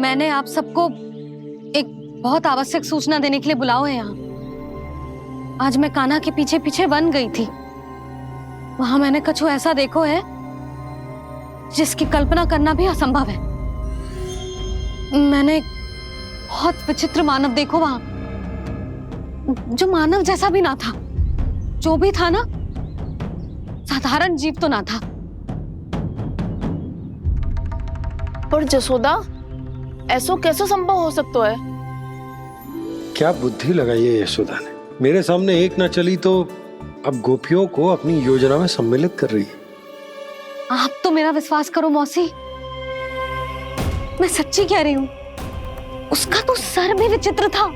मैंने आप सबको एक बहुत आवश्यक सूचना देने के लिए बुलाओ है यहाँ। आज मैं कान्हा के पीछे पीछे वन गई थी। वहां मैंने कछु ऐसा देखो है जिसकी कल्पना करना भी असंभव है। मैंने बहुत विचित्र मानव देखो वहां, जो मानव जैसा भी ना था। जो भी था ना, साधारण जीव तो ना था। पर जसोदा, ऐसा कैसे संभव हो सकता है? क्या बुद्धि लगाई है यशोदा ने। मेरे सामने एक ना चली तो अब गोपियों को अपनी योजना में सम्मिलित कर रही है। आप तो मेरा विश्वास करो मौसी, मैं सच्ची कह रही हूं। उसका तो सर भी विचित्र था।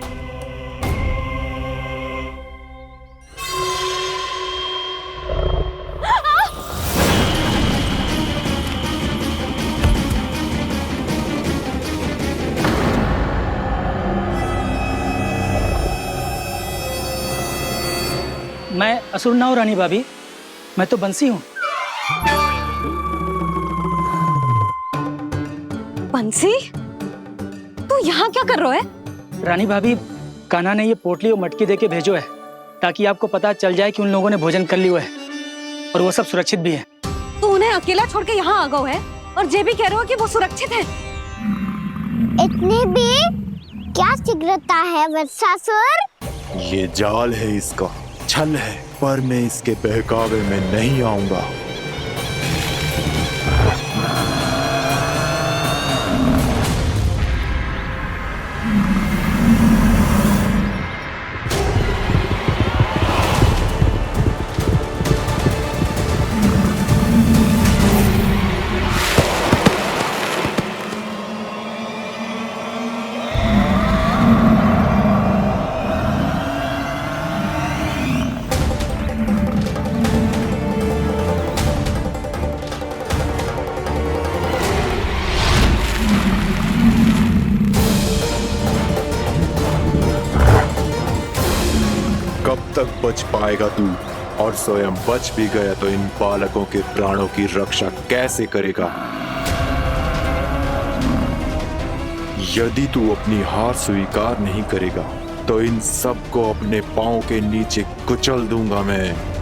मैं असुर ना हूं रानी भाभी, मैं तो बंसी हूँ। बंसी, तू यहाँ क्या कर रहा है? रानी भाभी, कान्हा ने ये पोटली और मटकी देके भेजो है ताकि आपको पता चल जाए कि उन लोगों ने भोजन कर लिया है और वो सब सुरक्षित भी है। तू उन्हें अकेला छोड़ के यहाँ आ गए है और ये भी कह रहे हो कि वो सुरक्षित है। इतनी भी क्या शीघ्रता है वत्सासुर? ये जाल है, इसका छल है, पर मैं इसके बहकावे में नहीं आऊंगा। कब तक बच पाएगा तू? और स्वयं बच भी गया तो इन बालकों के प्राणों की रक्षा कैसे करेगा? यदि तू अपनी हार स्वीकार नहीं करेगा तो इन सबको अपने पांव के नीचे कुचल दूंगा मैं।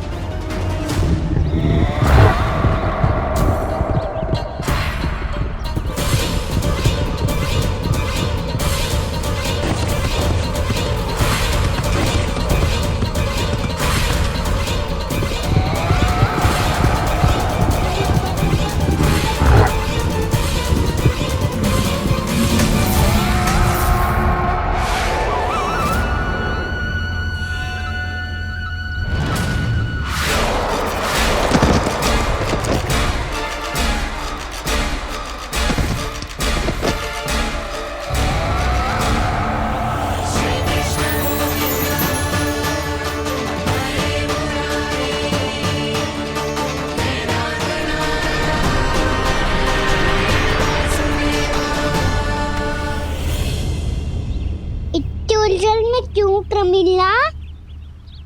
उलझन में क्यों प्रमिला?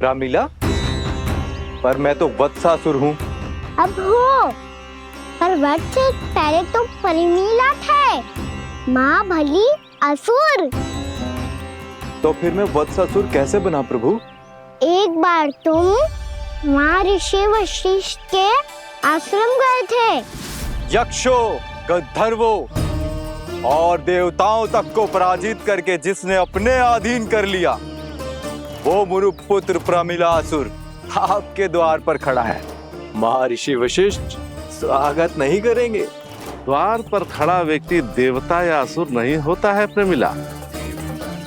रामीला, पर मैं तो वत्सासुर हूँ। अब हो, पर वत्स से पहले तो प्रमिला थे। माँ भली असुर। तो फिर मैं वत्सासुर कैसे बना प्रभु? एक बार तुम वहाँ ऋषि वशिष्ठ के आश्रम गए थे। यक्षों, गंधर्वों और देवताओं तक को पराजित करके जिसने अपने अधीन कर लिया, वो मुरुपुत्र प्रमिलासुर आपके द्वार पर खड़ा है। महर्षि वशिष्ठ स्वागत नहीं करेंगे। द्वार पर खड़ा व्यक्ति देवता या असुर नहीं होता है प्रमिला,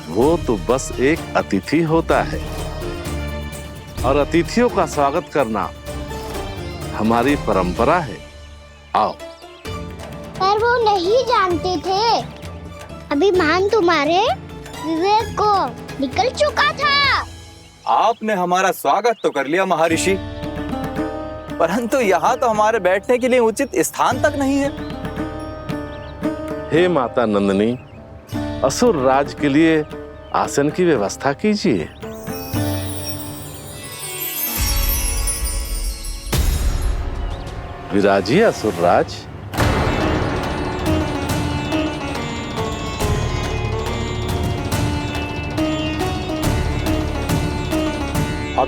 वो तो बस एक अतिथि होता है और अतिथियों का स्वागत करना हमारी परंपरा है। आओ। पर वो नहीं जानते थे। अभिमान तुम्हारे विवेक को निकल चुका था। आपने हमारा स्वागत तो कर लिया महर्षि, परंतु यहाँ तो हमारे बैठने के लिए उचित स्थान तक नहीं है। हे माता नंदिनी, असुर राज के लिए आसन की व्यवस्था कीजिए। विराजिए असुर राज।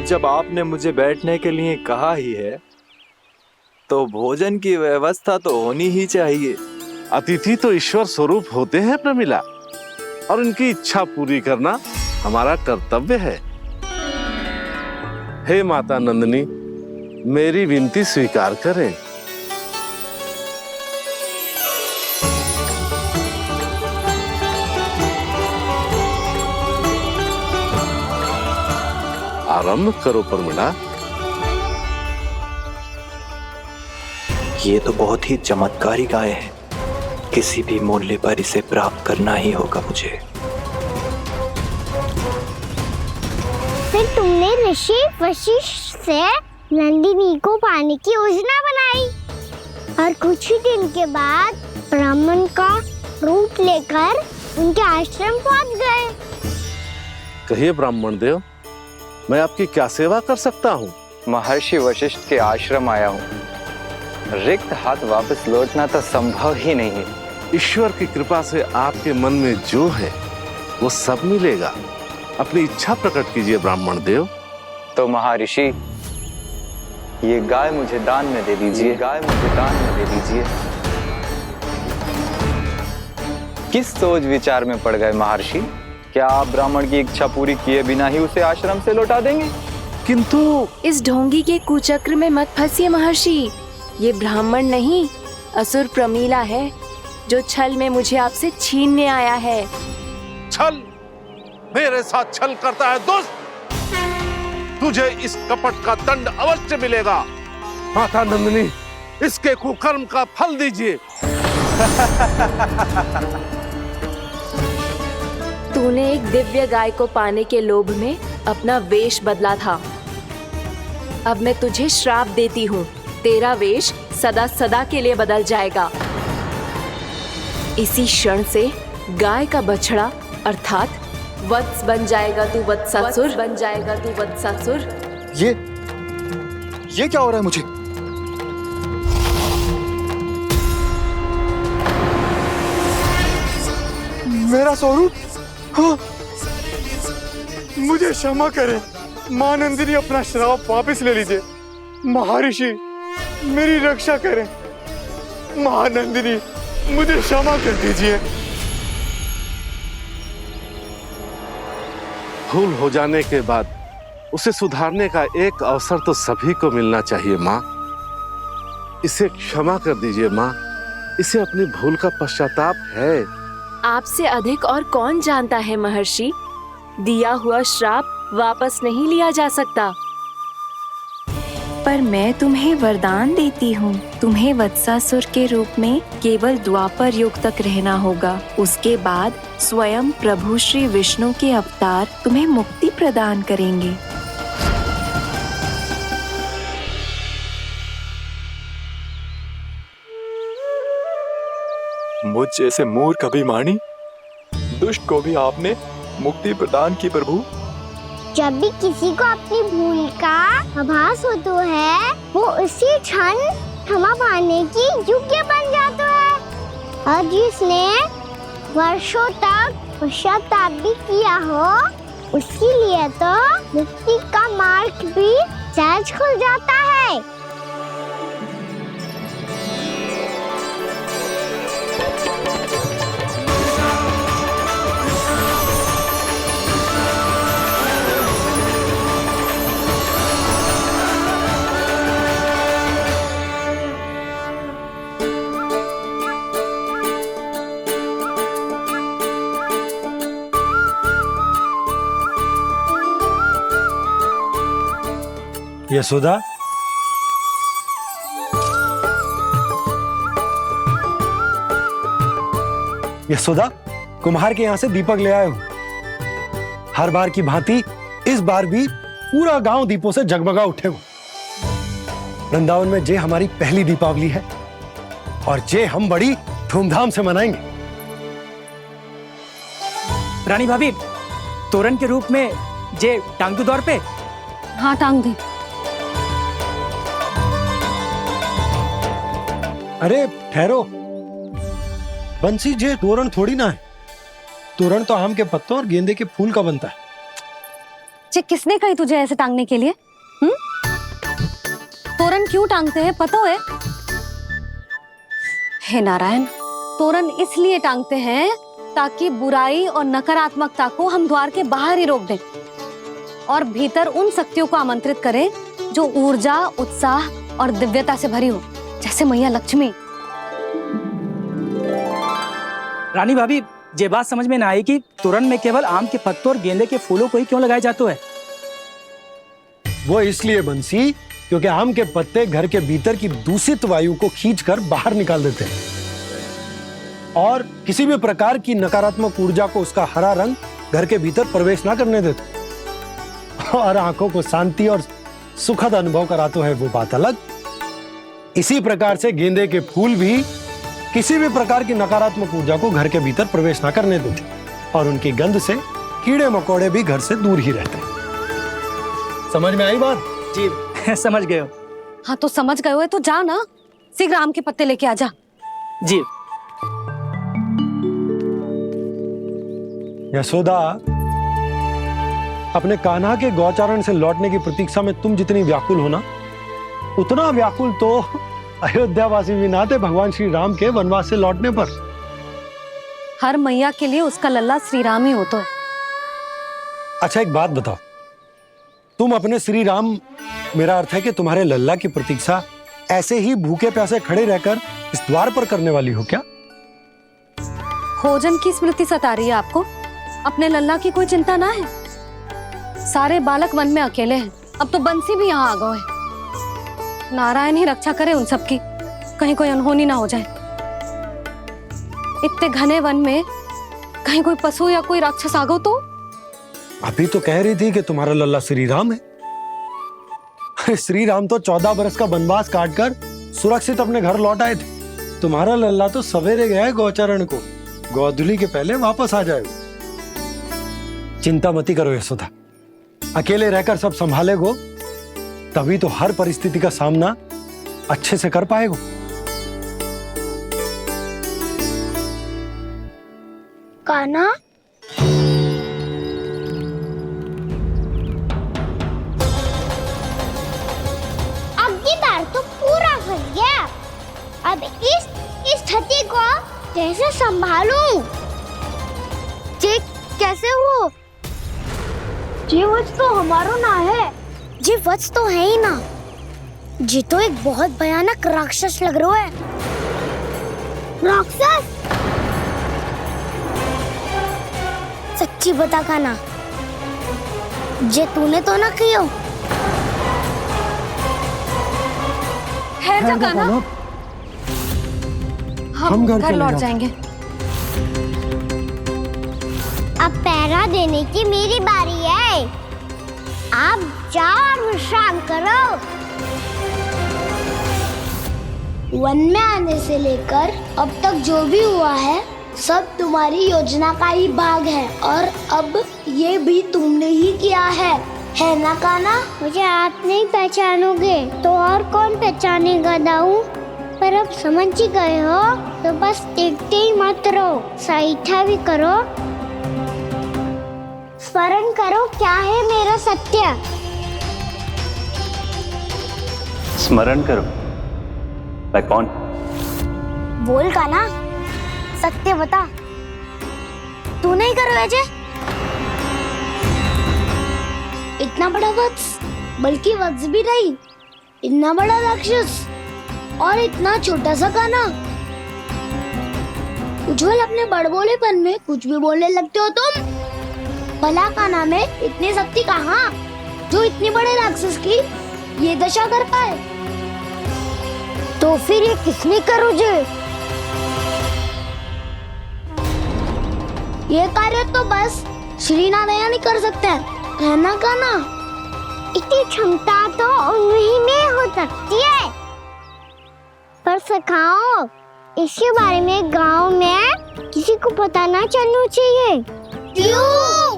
अब जब आपने मुझे बैठने के लिए कहा ही है तो भोजन की व्यवस्था तो होनी ही चाहिए। अतिथि तो ईश्वर स्वरूप होते हैं प्रमिला, और उनकी इच्छा पूरी करना हमारा कर्तव्य है। हे माता नंदिनी, मेरी विनती स्वीकार करें। आरंभ करो प्रमिला। ये तो बहुत ही चमत्कारी गाय है, किसी भी मूल्य पर इसे प्राप्त करना ही होगा मुझे। फिर तुमने ऋषि वशिष्ठ से नंदिनी को पाने की योजना बनाई और कुछ ही दिन के बाद ब्राह्मण का रूप लेकर उनके आश्रम पहुंच गए। कहिए ब्राह्मण देव, मैं आपकी क्या सेवा कर सकता हूँ? महर्षि वशिष्ठ के आश्रम आया हूँ। रिक्त हाथ वापस लौटना तो संभव ही नहीं है। ईश्वर की कृपा से आपके मन में जो है वो सब मिलेगा। अपनी इच्छा प्रकट कीजिए ब्राह्मण देव। तो महर्षि, ये गाय मुझे दान में दे दीजिए। गाय मुझे दान में दे दीजिए। किस सोच विचार में पड़ गए महर्षि? क्या आप ब्राह्मण की इच्छा पूरी किए बिना ही उसे आश्रम से लौटा देंगे? किंतु इस ढोंगी के कुचक्र में मत फंसिए महर्षि। ये ब्राह्मण नहीं, असुर प्रमीला है, जो छल में मुझे आपसे छीनने आया है। छल? मेरे साथ छल करता है दुष्ट? तुझे इस कपट का दंड अवश्य मिलेगा। माता नंदिनी, इसके कुकर्म का फल दीजिए। तूने एक दिव्य गाय को पाने के लोभ में अपना वेश बदला था। अब मैं तुझे श्राप देती हूँ, तेरा वेश सदा सदा के लिए बदल जाएगा। इसी क्षण से गाय का बछड़ा अर्थात वत्स बन जाएगा तू वत्सासुर, बन जाएगा तू वत्सासुर। ये क्या हो रहा है मुझे? मेरा स्वरूप? हाँ। मुझे क्षमा करें मां नंदिनी, अपना श्राप वापस ले लीजिए। महर्षि, मेरी रक्षा करें। महानंदिनी, मुझे क्षमा कर दीजिए। भूल हो जाने के बाद उसे सुधारने का एक अवसर तो सभी को मिलना चाहिए माँ। इसे क्षमा कर दीजिए माँ, इसे अपनी भूल का पश्चाताप है। आपसे अधिक और कौन जानता है महर्षि, दिया हुआ श्राप वापस नहीं लिया जा सकता। पर मैं तुम्हें वरदान देती हूँ, तुम्हें वत्सासुर के रूप में केवल द्वापर युग तक रहना होगा। उसके बाद स्वयं प्रभु श्री विष्णु के अवतार तुम्हें मुक्ति प्रदान करेंगे। मुझ जैसे मूर्ख अभिमानी दुष्ट को भी आपने मुक्ति प्रदान की प्रभु। जब भी किसी को अपनी भूल का आभास होता है, वो उसी क्षण क्षमा पाने की योग्य बन जाता है। और जिसने वर्षों तक पश्चाताप भी किया हो, उसके लिए तो मुक्ति का मार्ग भी सहज खुल जाता है। यशोदा, यशोदा, कुम्हार के यहाँ से दीपक ले आए हूं। हर बार की भांति इस बार भी पूरा गांव दीपों से जगमगा उठे हो। वृंदावन में जे हमारी पहली दीपावली है और जे हम बड़ी धूमधाम से मनाएंगे। रानी भाभी, तोरण के रूप में जे टांग दो दौर पे। हाँ, टांग दी। अरे ठहरो, बंसी, जे तोरण थोड़ी ना है। तोरण तो आम के पत्तों और गेंदे के फूल का बनता है। जे किसने कही तुझे ऐसे टांगने के लिए? तोरण क्यों टांगते हैं पता है? हे नारायण, तोरण इसलिए टांगते हैं ताकि बुराई और नकारात्मकता को हम द्वार के बाहर ही रोक दें और भीतर उन शक्तियों को आमंत्रित करें जो ऊर्जा, उत्साह और दिव्यता से भरी हो, जैसे मैया लक्ष्मी। रानी भाभी, ये बात समझ में ना आई कि तोरण में केवल आम के पत्तों और गेंदे के फूलों को ही क्यों लगाए जाते हैं? वो इसलिए बंसी क्योंकि आम के पत्ते घर के भीतर की दूषित वायु को खींचकर बाहर निकाल देते हैं और किसी भी प्रकार की नकारात्मक ऊर्जा को उसका हरा रंग घर के भीतर प्रवेश ना करने देते और आंखों को शांति और सुखद अनुभव कराते हैं, वो बात अलग। इसी प्रकार से गेंदे के फूल भी किसी भी प्रकार की नकारात्मक ऊर्जा को घर के भीतर प्रवेश ना करने देते और उनकी गंध से कीड़े मकोड़े भी घर से दूर ही रहते हैं। समझ में आई बात? जी समझ गए हो। हाँ तो समझ गए हो तो जा ना, शीघ्र आम के पत्ते लेके आ जा। जी। यशोदा, अपने कान्हा के गौचारण से लौटने की प्रतीक्षा में तुम जितनी व्याकुल हो ना, उतना व्याकुल तो अयोध्यावासी भी ना थे भगवान श्री राम के वनवास से लौटने पर। हर मैया के लिए उसका लल्ला श्री राम ही होता है। अच्छा एक बात बताओ, तुम अपने श्री राम, मेरा अर्थ है कि तुम्हारे लल्ला की प्रतीक्षा ऐसे ही भूखे प्यासे खड़े रहकर इस द्वार पर करने वाली हो क्या? भोजन की स्मृति सता रही है आपको? अपने लल्ला की कोई चिंता ना है। सारे बालक वन में अकेले हैं, अब तो बंसी भी यहाँ आ गए हैं। नारायण ही रक्षा करे उन सबकी, कहीं कोई अनहोनी ना हो जाए। इतने घने वन में कहीं कोई पशु या कोई राक्षस आ गो तो? अभी तो कह रही थी कि तुम्हारा लल्ला श्री राम है। श्री राम तो 14 बरस का वनवास काटकर सुरक्षित अपने घर लौट आए थे। तुम्हारा लल्ला तो सवेरे गया है गौचरण को, गोधूली के पहले वापस आ जाएगा। चिंता मती करो यशोदा, अकेले रहकर सब संभालेगो तभी तो हर परिस्थिति का सामना अच्छे से कर पाएगो। कान्हा, अब की बार तो पूरा फंस गया। अब इस स्थिति को कैसे संभालूं? जी कैसे हो? जी वत्स तो हमारो ना है। जी वत्स तो है ही ना। जी तो एक बहुत भयानक राक्षस लग रहा है। राक्षस? सच्ची बता कान्हा, जे तूने तो ना कियो? है जा कान्हा, हम घर लौट जाएंगे। अब पहरा देने की मेरी बारी है। आप जाओ और विश्राम करो। वन में आने से लेकर अब तक जो भी हुआ है सब तुम्हारी योजना का ही भाग है और अब ये भी तुमने ही किया है ना कान्हा? मुझे आप नहीं पहचानोगे तो और कौन पहचानेगा दाऊ? पर अब समझ ही गए हो तो बस देखते ही मत रहो, सईठा भी करो। स्मरण करो क्या है मेरा सत्य। स्मरण करो। मैं कौन? बोल कान्हा, सत्य बता। तू नहीं करो अजय? इतना बड़ा वत्स, बल्कि वत्स भी नहीं, इतना बड़ा राक्षस और इतना छोटा सा कान्हा। उज्जवल अपने बड़बोलेपन में कुछ भी बोलने लगते हो तुम। भला कान्हा में इतनी शक्ति कहाँ जो इतने बड़े राक्षस की ये दशा कर पाए? तो फिर ये किसने करो जे? ये कार्य तो बस श्री नारायण ही कर सकते हैं, है ना कान्हा? इतनी क्षमता तो उन्हीं में हो सकती है, पर सिखाओ इसके बारे में गांव में किसी को पता ना चलना चाहिए। क्यों?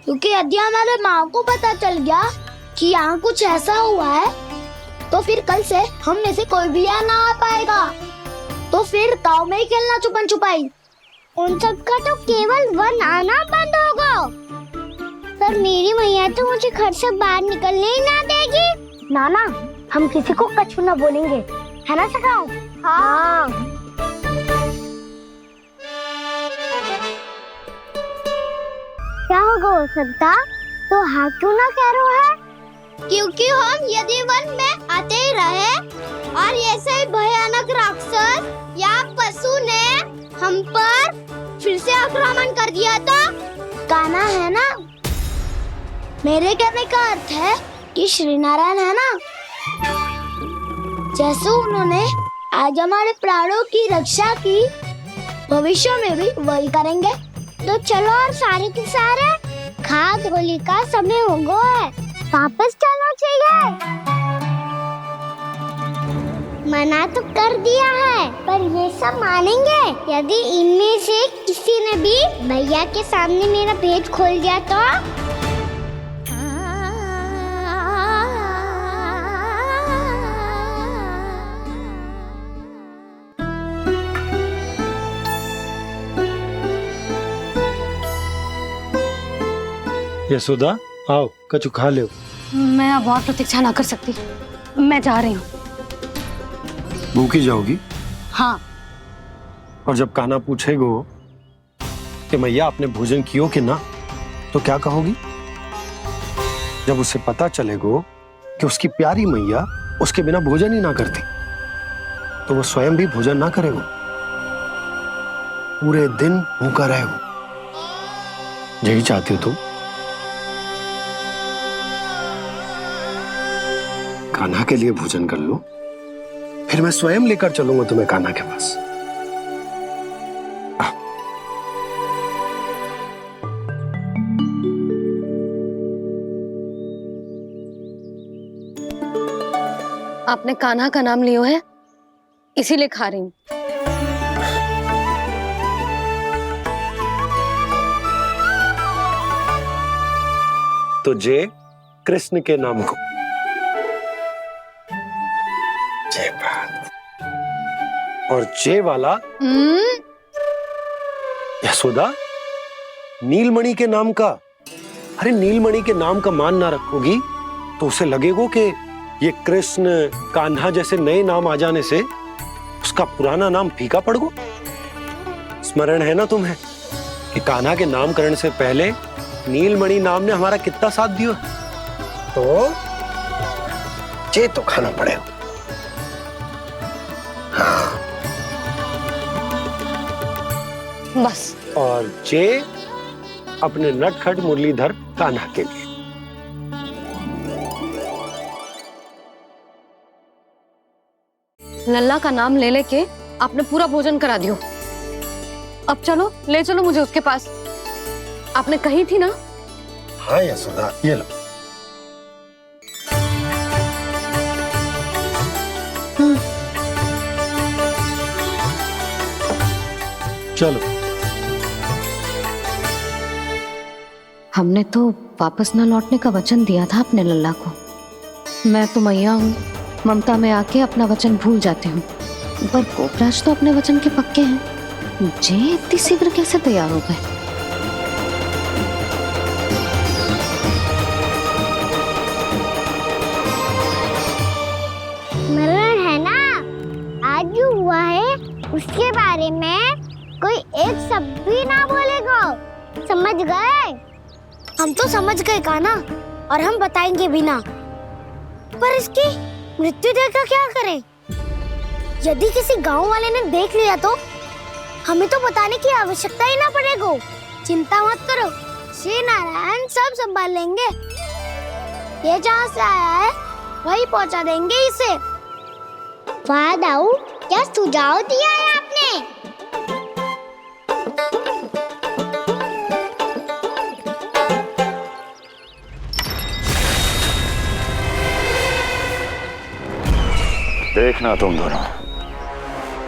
क्योंकि यदि हमारे माँ को पता चल गया कि यहाँ कुछ ऐसा हुआ है तो फिर कल से हम में से कोई भी यहाँ ना आ पाएगा। तो फिर गांव में ही खेलना छुपन छुपाई। उन सब का तो केवल वन आना बंद होगा। पर मेरी मैया तो मुझे घर से बाहर निकलने ही ना देगी। नाना, हम किसी को कछु ना बोलेंगे, है ना सखाओ? हाँ। क्या होगा हो सकता? तो हाँ क्यों ना कह रहा है? क्योंकि हम यदि वन में आते ही रहे और ऐसे ही भयानक राक्षस या पशु ने हम पर फिर से आक्रमण कर दिया तो कान्हा है ना, मेरे कहने का अर्थ है कि श्री नारायण है ना, जैसे उन्होंने आज हमारे प्राणों की रक्षा की, भविष्य में भी वही करेंगे। तो चलो और सारे के सारे खाद होली का समय हो गया है, वापस चलना चाहिए। मना तो कर दिया है, पर ये सब मानेंगे यदि इनमें से किसी ने भी भैया के सामने मेरा पेट खोल दिया तो? यशोदा, आओ कछु खा लो। मैं अब और प्रतीक्षा ना कर सकती, मैं जा रही हूँ। भूखी जाओगी? हाँ। और जब कान्हा पूछेगो कि मैया आपने भोजन कियो कि ना, तो क्या कहोगी? जब उसे पता चलेगो कि उसकी प्यारी मैया उसके बिना भोजन ही ना करती, तो वो स्वयं भी भोजन ना करेगो, पूरे दिन भूखा रहेगो। यही चाहती हो तुम? कान्हा के लिए भोजन कर लो, फिर मैं स्वयं लेकर चलूंगा तुम्हें कान्हा के पास। आपने कान्हा का नाम लियो है, इसीलिए खा रही हूँ। तो जय कृष्ण के नाम को। जय बात। और जय वाला यशोदा, नीलमणि के नाम का। अरे नीलमणि के नाम का मान ना रखोगी तो उसे लगेगा कि ये कृष्ण कान्हा जैसे नए नाम आ जाने से उसका पुराना नाम फीका पड़ गो। स्मरण है ना तुम्हें कि कान्हा के नामकरण से पहले नीलमणि नाम ने हमारा कितना साथ दिया? तो जे तो खाना पड़ेगा। हाँ। बस। और जे अपने नटखट मुरलीधर कान्हा के लिए। लल्ला का नाम ले लेके आपने पूरा भोजन करा दियो। अब चलो, ले चलो मुझे उसके पास। आपने कही थी ना? हाँ यशोदा, ये लो। चलो। हमने तो वापस न लौटने का वचन दिया था अपने लल्ला को। मैं तो मैया हूँ, ममता में आके अपना वचन भूल जाती हूँ, पर गोपराज तो अपने वचन के पक्के हैं। जे इतनी शीघ्र कैसे तैयार हो गए? मरण है ना, आज जो हुआ है उसके बारे में कोई एक शब्द भी ना बोलेगा, समझ गए? हम तो समझ गए कान्हा, और हम बताएंगे भी ना। पर इसकी मृत्यु देखकर क्या करें? यदि किसी गांव वाले ने देख लिया तो हमें तो बताने की आवश्यकता ही ना पड़ेगा। चिंता मत करो, श्री नारायण सब संभाल लेंगे। ये जहाँ से आया है वही पहुँचा देंगे इसे। वाह दाऊ, क्या सुझाव दिया है आपने? देखना तुम दोनों,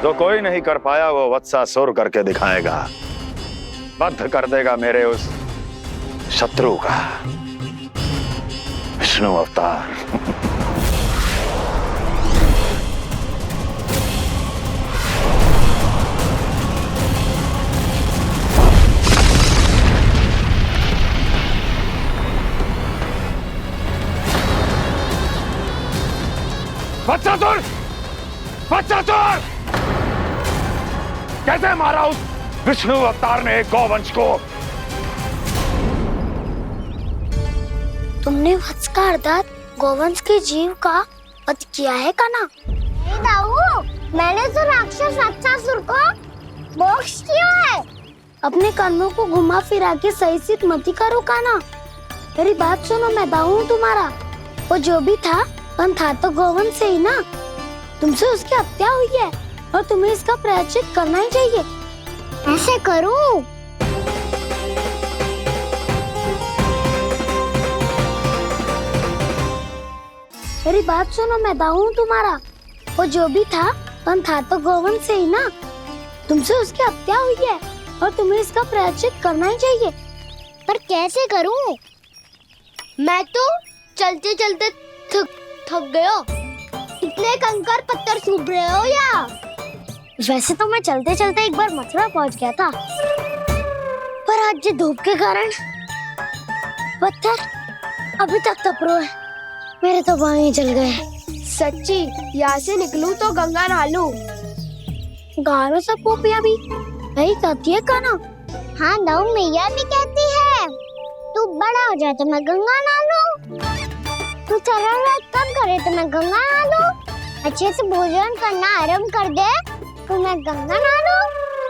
जो कोई नहीं कर पाया वो वत्सासुर करके दिखाएगा, बद्ध कर देगा मेरे उस शत्रु का विष्णु अवतार। वत्सासुर! वत्सासुर! कैसे मारा उस विष्णु अवतार ने गौवंश को? तुमने वत्स का अर्थात गौवंश के जीव का वध किया है काना? नहीं दाऊ, मैंने तो राक्षस वत्सासुर को मोक्ष किया है। अपने कर्मों को घुमा फिरा के सही सिद्ध मत करो काना। मेरी बात सुनो, मैं दाऊ हूँ तुम्हारा। वो जो भी था पर था तो गौवंश से ही ना। तुमसे उसकी हत्या हुई है और तुम्हें इसका प्रायश्चित करना ही चाहिए। ऐसे करूं? मेरी बात सुनो, मैं दाऊ हूँ तुम्हारा। वो जो भी था पर था तो गौवंश से ही ना। तुमसे उसकी हत्या हुई है और तुम्हें इसका प्रायश्चित करना ही चाहिए। पर कैसे करूं? मैं तो चलते चलते थक गया। इतने कंकर पत्थर सूख रहे हो या? वैसे तो मैं चलते चलते एक बार मथुरा पहुंच गया था, पर आज ये धूप के कारण पत्थर अभी तक तप रहे हैं। मेरे तो पाँव ही जल गए। सच्ची, यहाँ से निकलूं तो गंगा नहा लूं। गारों सब पोपिया भी वही कहती है काना। हाँ दाऊ, मैया भी कहती है तू बड़ा हो जाए तो मैं गंगा नहा लूं, तू चरण व्रत कम करे तो मैं गंगा नहा लूं, अच्छे से भोजन करना आरंभ कर दे तो मैं गंगा नहा लूं।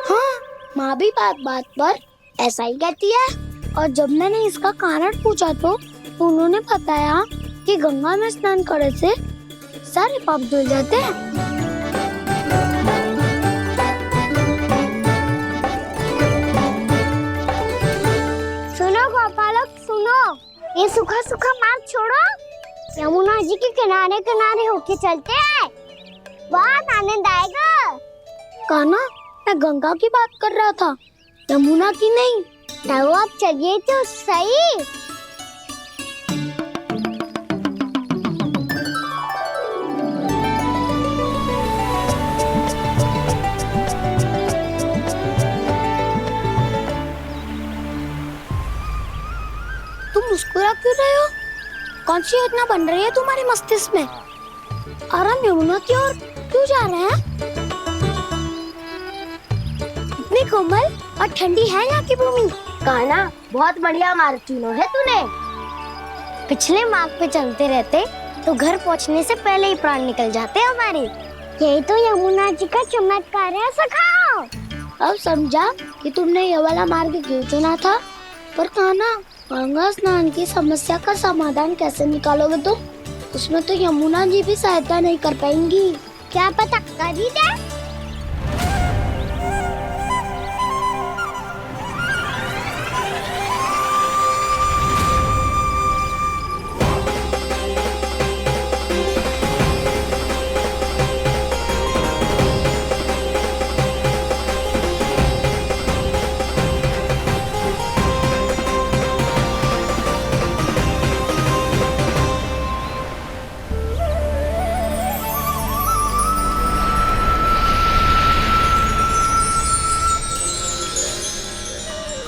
हाँ, माँ भी बात बात पर ऐसा ही कहती है। और जब मैंने इसका कारण पूछा तो उन्होंने बताया कि गंगा में स्नान करने से सारे पाप धुल जाते हैं। सुनो गोपालक, सुनो, ये सूखा सूखा मार्ग छोड़ो, यमुना जी के किनारे किनारे होके चलते हैं, बहुत आनंद आएगा। काना, मैं गंगा की बात कर रहा था, यमुना की नहीं। तो आप चलिए तो सही। तुम मुस्कुरा क्यों रहे हो? कौन सी योजना बन रही है तुम्हारे मस्तिष्क में? और हम यमुना की ओर क्यों जा रहे हैं? इतनी कोमल और ठंडी है यहाँ की भूमि। काना, बहुत बढ़िया मार्ग चुना है तूने। पिछले मार्ग पे चलते रहते तो घर पहुँचने से पहले ही प्राण निकल जाते हमारे। यही तो यमुना जी का चमत्कार है सखाओ। अब समझा कि तुमने ये वाला मार्ग क्यों चुना था। पर काना, गंगा स्नान की समस्या का समाधान कैसे निकालोगे तुम? उसमें तो यमुना जी भी सहायता नहीं कर पाएंगी। क्या पता कर ही दे।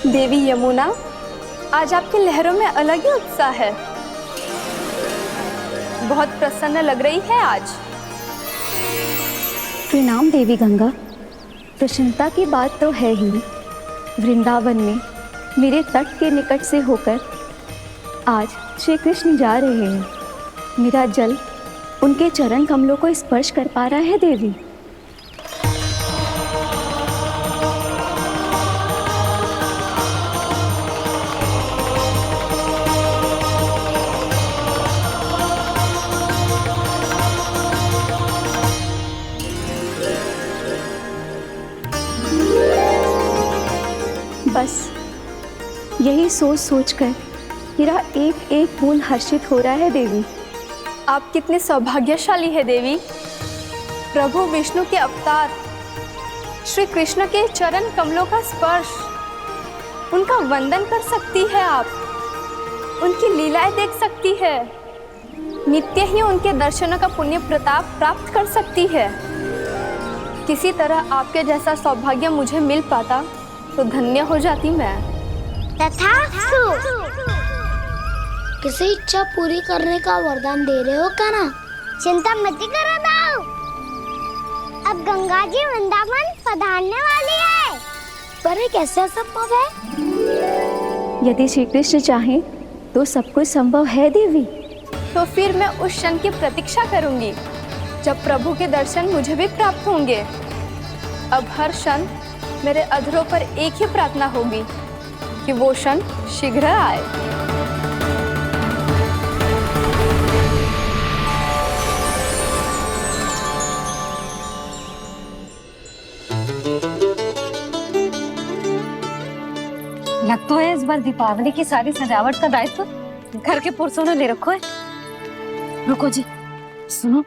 देवी यमुना, आज आपकी लहरों में अलग ही उत्साह है। बहुत प्रसन्न लग रही है आज। प्रणाम देवी गंगा। प्रसन्नता की बात तो है ही। वृंदावन में मेरे तट के निकट से होकर आज श्री कृष्ण जा रहे हैं। मेरा जल उनके चरण कमलों को स्पर्श कर पा रहा है देवी। बस यही सोच सोचकर मेरा एक एक मूल हर्षित हो रहा है देवी। आप कितने सौभाग्यशाली है देवी। प्रभु विष्णु के अवतार श्री कृष्ण के चरण कमलों का स्पर्श, उनका वंदन कर सकती है आप, उनकी लीलाएं देख सकती है, नित्य ही उनके दर्शनों का पुण्य प्रताप प्राप्त कर सकती है। किसी तरह आपके जैसा सौभाग्य मुझे मिल पाता तो धन्य हो जाती मैं। किसी इच्छा पूरी करने का वरदान दे रहे हो काना? चिंता मत करो दाऊ, अब गंगा जी वृंदावन पधारने वाली है। पर ये कैसे संभव है? यदि श्री कृष्ण चाहें तो सब कुछ संभव है देवी। तो फिर मैं उस क्षण की प्रतीक्षा करूंगी जब प्रभु के दर्शन मुझे भी प्राप्त होंगे। अब हर क्षण मेरे अधरों पर एक ही प्रार्थना होगी कि वो क्षण शीघ्र आए। लग तो है इस बार दीपावली की सारी सजावट का दायित्व घर के पुरुषों ने ले रखो है। रुको जी, सुनो,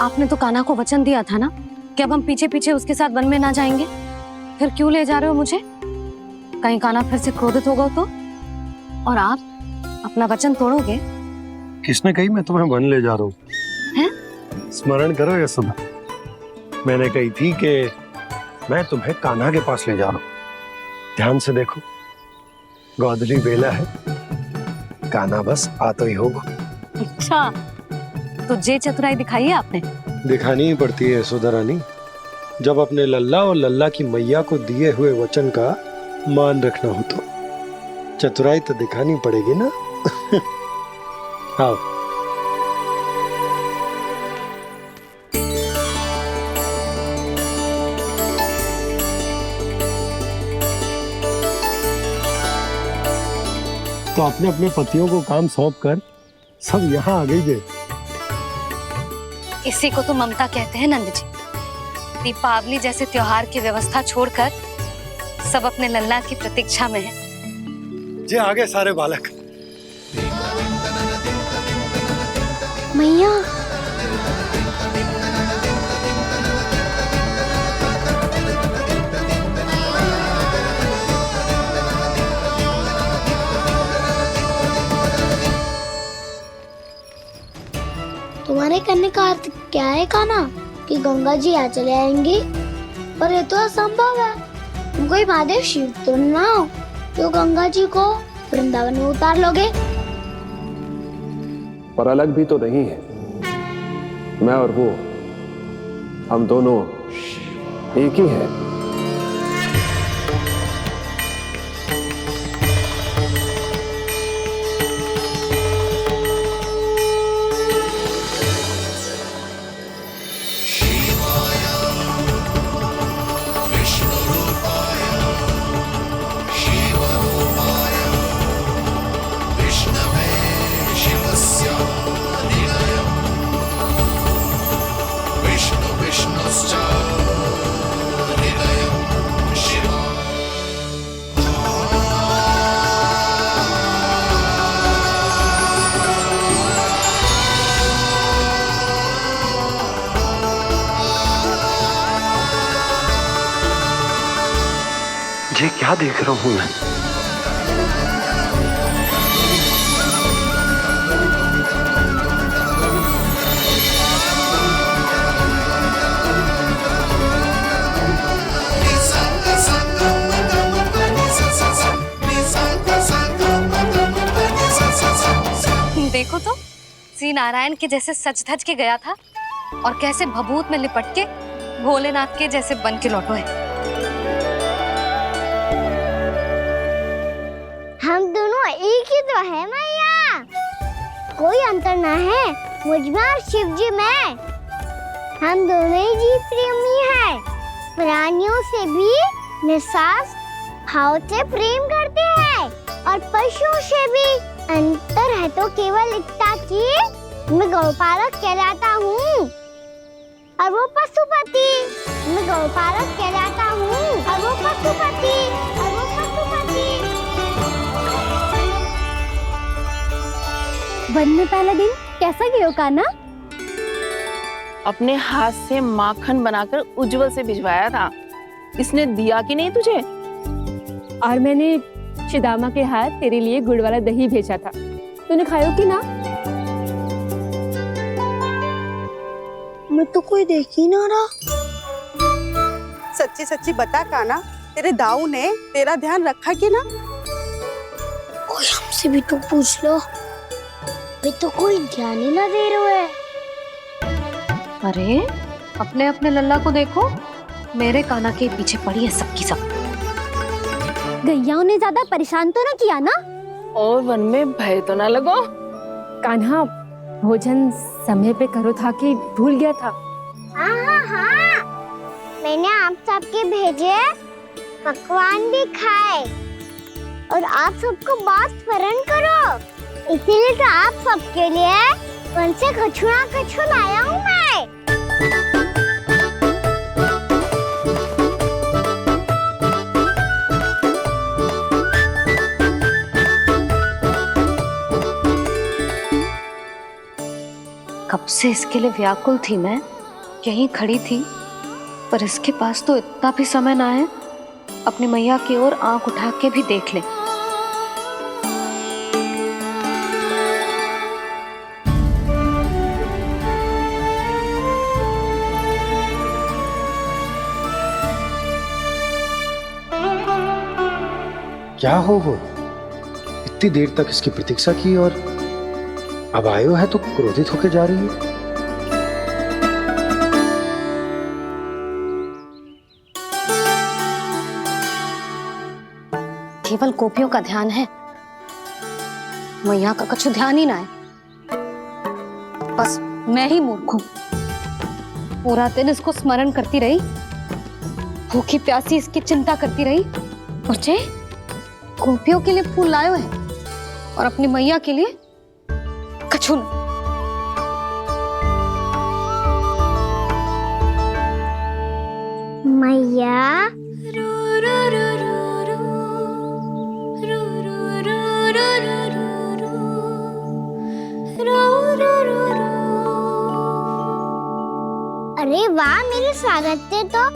आपने तो कान्हा को वचन दिया था ना कि अब हम पीछे पीछे उसके साथ वन में ना जाएंगे, फिर क्यों ले जा रहे हो मुझे? कहीं कान्हा फिर से क्रोधित होगा तो? और आप अपना वचन तोड़ोगे? किसने कही मैं तुम्हें वन ले जा रहा हूँ? हैं? स्मरण करो यशोदा, मैंने कही थी कि मैं तुम्हें कान्हा के पास ले जा रहा हूँ। ध्यान से देखो, गोदली बेला है, कान्हा बस आता ही होगा। अच्छा, तो जे चतुराई दिखाई है आपने? दिखानी ही पड़ती है यशोदा रानी, जब अपने लल्ला और लल्ला की मैया को दिए हुए वचन का मान रखना हो तो चतुराई तो दिखानी पड़ेगी ना। आओ। तो अपने अपने पतियों को काम सौंप कर सब यहाँ आ गई थे। इसी को तो ममता कहते हैं नंद जी। दीपावली जैसे त्योहार की व्यवस्था छोड़कर सब अपने लल्ला की प्रतीक्षा में हैं। जे आगे सारे बालक। मैया, तुम्हारे करने का अर्थ क्या है कान्हा? कि गंगा जी यहाँ चले आएंगे? पर ये तो असंभव है। तुम कोई महादेव शिव तो ना हो तो गंगा जी को वृंदावन में उतार लोगे? पर अलग भी तो नहीं है। मैं और वो, हम दोनों एक ही हैं। ये क्या देख रहा हूँ मैं? देखो तो, श्री नारायण के जैसे सच धज के गया था और कैसे भभूत में लिपट के भोलेनाथ के जैसे बन के लौटो है। हम दोनों एक ही तो है मैया, कोई अंतर ना है मुझ में और शिव जी में। हम दोनों ही जीव प्रेमी हैं, प्राणियों से भी निस्वार्थ भाव से प्रेम करते हैं और पशुओं से भी। अंतर है तो केवल इतना कि मैं गौपालक कहलाता हूँ और वो पशुपति। मैं गौपालक कहलाता हूँ और वो पशुपति। वन में पहला दिन कैसा गया कान्हा? अपने हाथ से माखन बनाकर उज्जवल से भिजवाया था। इसने दिया कि नहीं तुझे? और मैंने शिदामा के हाथ तेरे लिए गुड़ वाला दही भेजा था, तूने खाया कि ना? मैं तो कोई देख ही ना रहा। सच्ची सच्ची बता कान्हा, तेरे दाऊ ने तेरा ध्यान रखा कि ना? कोई हमसे भी तो पूछ लो। पे तो कोई ध्यान ही ना दे रहा है। अरे अपने अपने लल्ला को देखो, मेरे काना के पीछे पड़ी है सबकी सब। गैयाओं ने ज्यादा परेशान तो ना किया ना? और वन में भय तो ना लगो। कान्हा भोजन समय पे करो था कि भूल गया था? हाँ, मैंने आप सबके भेजे पकवान भी खाए और आप सबको बात स्मरण करो, इसीलिए तो आप सबके लिए वन से कछुआ लाया हूँ मैं। कब से इसके लिए व्याकुल थी मैं, यहीं खड़ी थी, पर इसके पास तो इतना भी समय ना है अपनी मैया की ओर आंख उठा के भी देख ले। क्या हो इतनी देर तक इसकी प्रतीक्षा की और अब आयो है तो क्रोधित होकर जा रही है। केवल गोपियों का ध्यान है, मैया का कुछ ध्यान ही ना है। बस मैं ही मूर्ख हूं, पूरा दिन इसको स्मरण करती रही, भूखी प्यासी इसकी चिंता करती रही, और जे गोपियों के लिए फूल लायो है और अपनी मैया के लिए कछु न। मैया अरे वाह, मेरे स्वागत से तो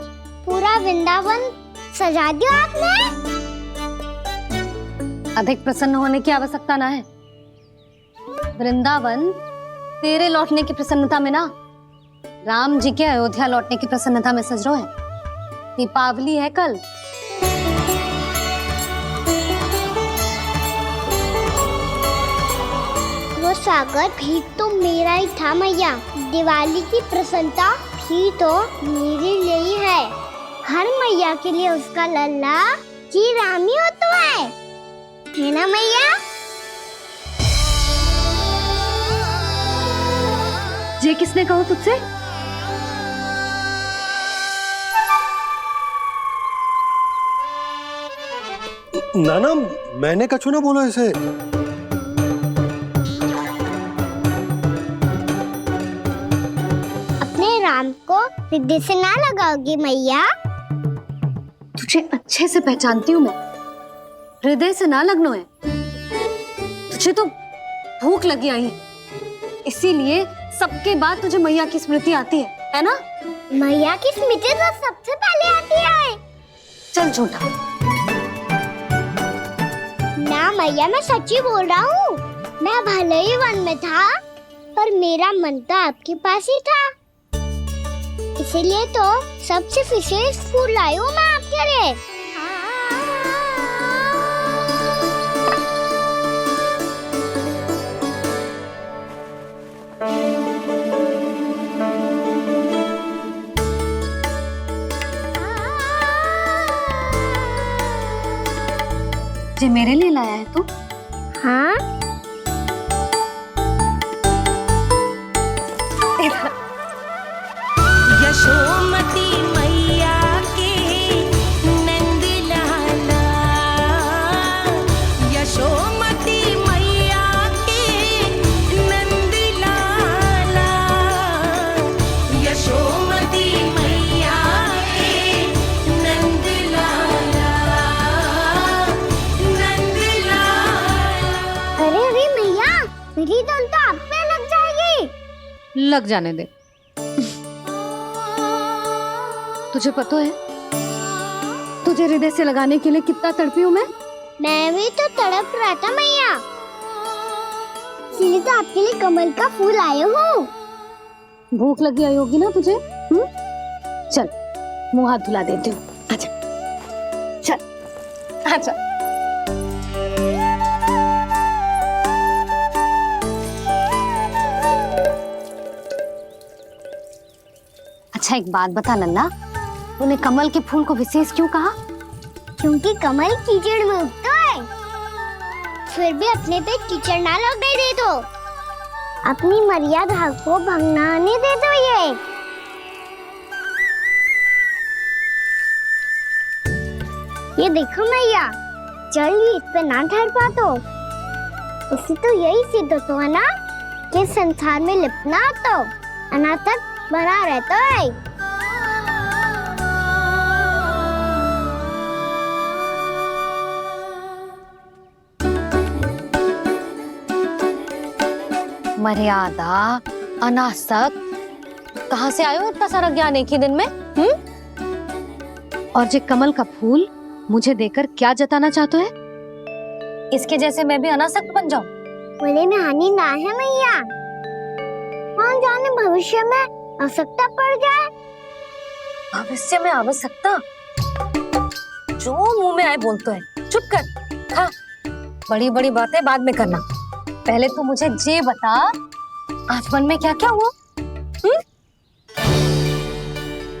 पूरा वृंदावन सजा दिया आपने। अधिक प्रसन्न होने की आवश्यकता ना है। वृंदावन तेरे लौटने की प्रसन्नता में ना, राम जी के अयोध्या लौटने की प्रसन्नता में सज रहा है। दीपावली है कल। वो स्वागत भी तो मेरा ही था मैया। दिवाली की प्रसन्नता भी तो मेरे लिए ही है। हर मैया के लिए उसका लल्ला जी राम ही होता है ना मैया? ये किसने कहा तुझसे? नाना, मैंने कछु ना बोला इसे। अपने राम को हृदय से ना लगाओगी मैया? तुझे अच्छे से पहचानती हूँ मैं, हृदय से ना लगनो है। तुझे तो भूख लगी आई है, इसीलिए सबके बाद तुझे मैया की स्मृति आती है ना? मैया की स्मृति तो सबसे पहले आती है। चल झूठा ना मैया, मैं सच्ची बोल रहा हूँ। मैं भले ही वन में था, पर मेरा मन तो आपके पास ही था, इसीलिए तो सबसे विशेष फूल लाई हूँ मैं आपके लिए। ये मेरे लिए लाया है तू? हाँ। यशोमती मैया के नंद लाला, यशोमती मैया के नंद लाला, यशोमती मैया के नंद लाला, नंद लाला। अरे मैया, मेरी धुन तो आप पे लग जाएगी। लग जाने दे। तुझे पता है तुझे हृदय से लगाने के लिए कितना तड़पी हूँ मैं? मैं भी तो तड़प रहा था मैया, इसलिए तो आपके लिए कमल का फूल आया हूँ। भूख लगी आई होगी ना तुझे? चल मुंह हाथ धुला देती हूँ, आजा चल आजा। अच्छा एक बात बता लल्ला, तूने कमल के फूल को विशेष क्यों कहा? क्योंकि कमल कीचड़ में उगता है। फिर भी अपने पे कीचड़ ना लगने दे दो, अपनी मर्यादा को भंगने दे दो। ये देखो मैया, जल भी इस पे ना ठहर पा तो उससे तो यही सिद्ध होता है ना कि संसार में लिपना तो अनाथ तक बना रहता है। मर्यादा, अनासक, कहाँ से आयो इतना सारा ज्ञान एक ही दिन में? और जे कमल का फूल मुझे देकर क्या जताना चाहते है? इसके जैसे मैं भी अनासक्त बन जाऊं? बोले में हानि ना है मैया, कौन जाने भविष्य में आवश्यकता पड़ जाए। भविष्य में आवश्यकता? जो मुंह में आए बोलते है, चुप कर। हाँ, बड़ी बड़ी बातें बाद में करना, पहले तू मुझे ये बता आज मन में क्या क्या हुआ?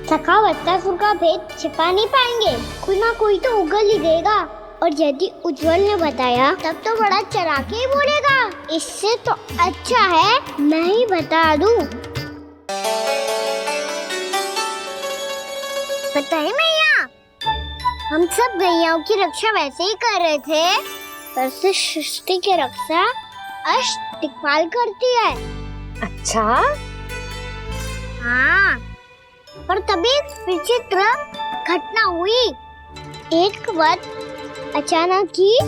सखावत्तासुर का भेद छिपा नहीं पाएंगे, कोई ना कोई तो उगल ही देगा। और यदि उज्जवल ने बताया तब तो बड़ा चला के ही बोलेगा। इससे तो अच्छा है मैं ही बता दूं। पता है मैया, हम सब गैयाओं की रक्षा वैसे ही कर रहे थे, पर से सृष्टि की रक्षा अष्ट दिक्पाल करती है। अच्छा? हाँ, पर तभी विचित्र घटना हुई। एक वक्त अचानक ही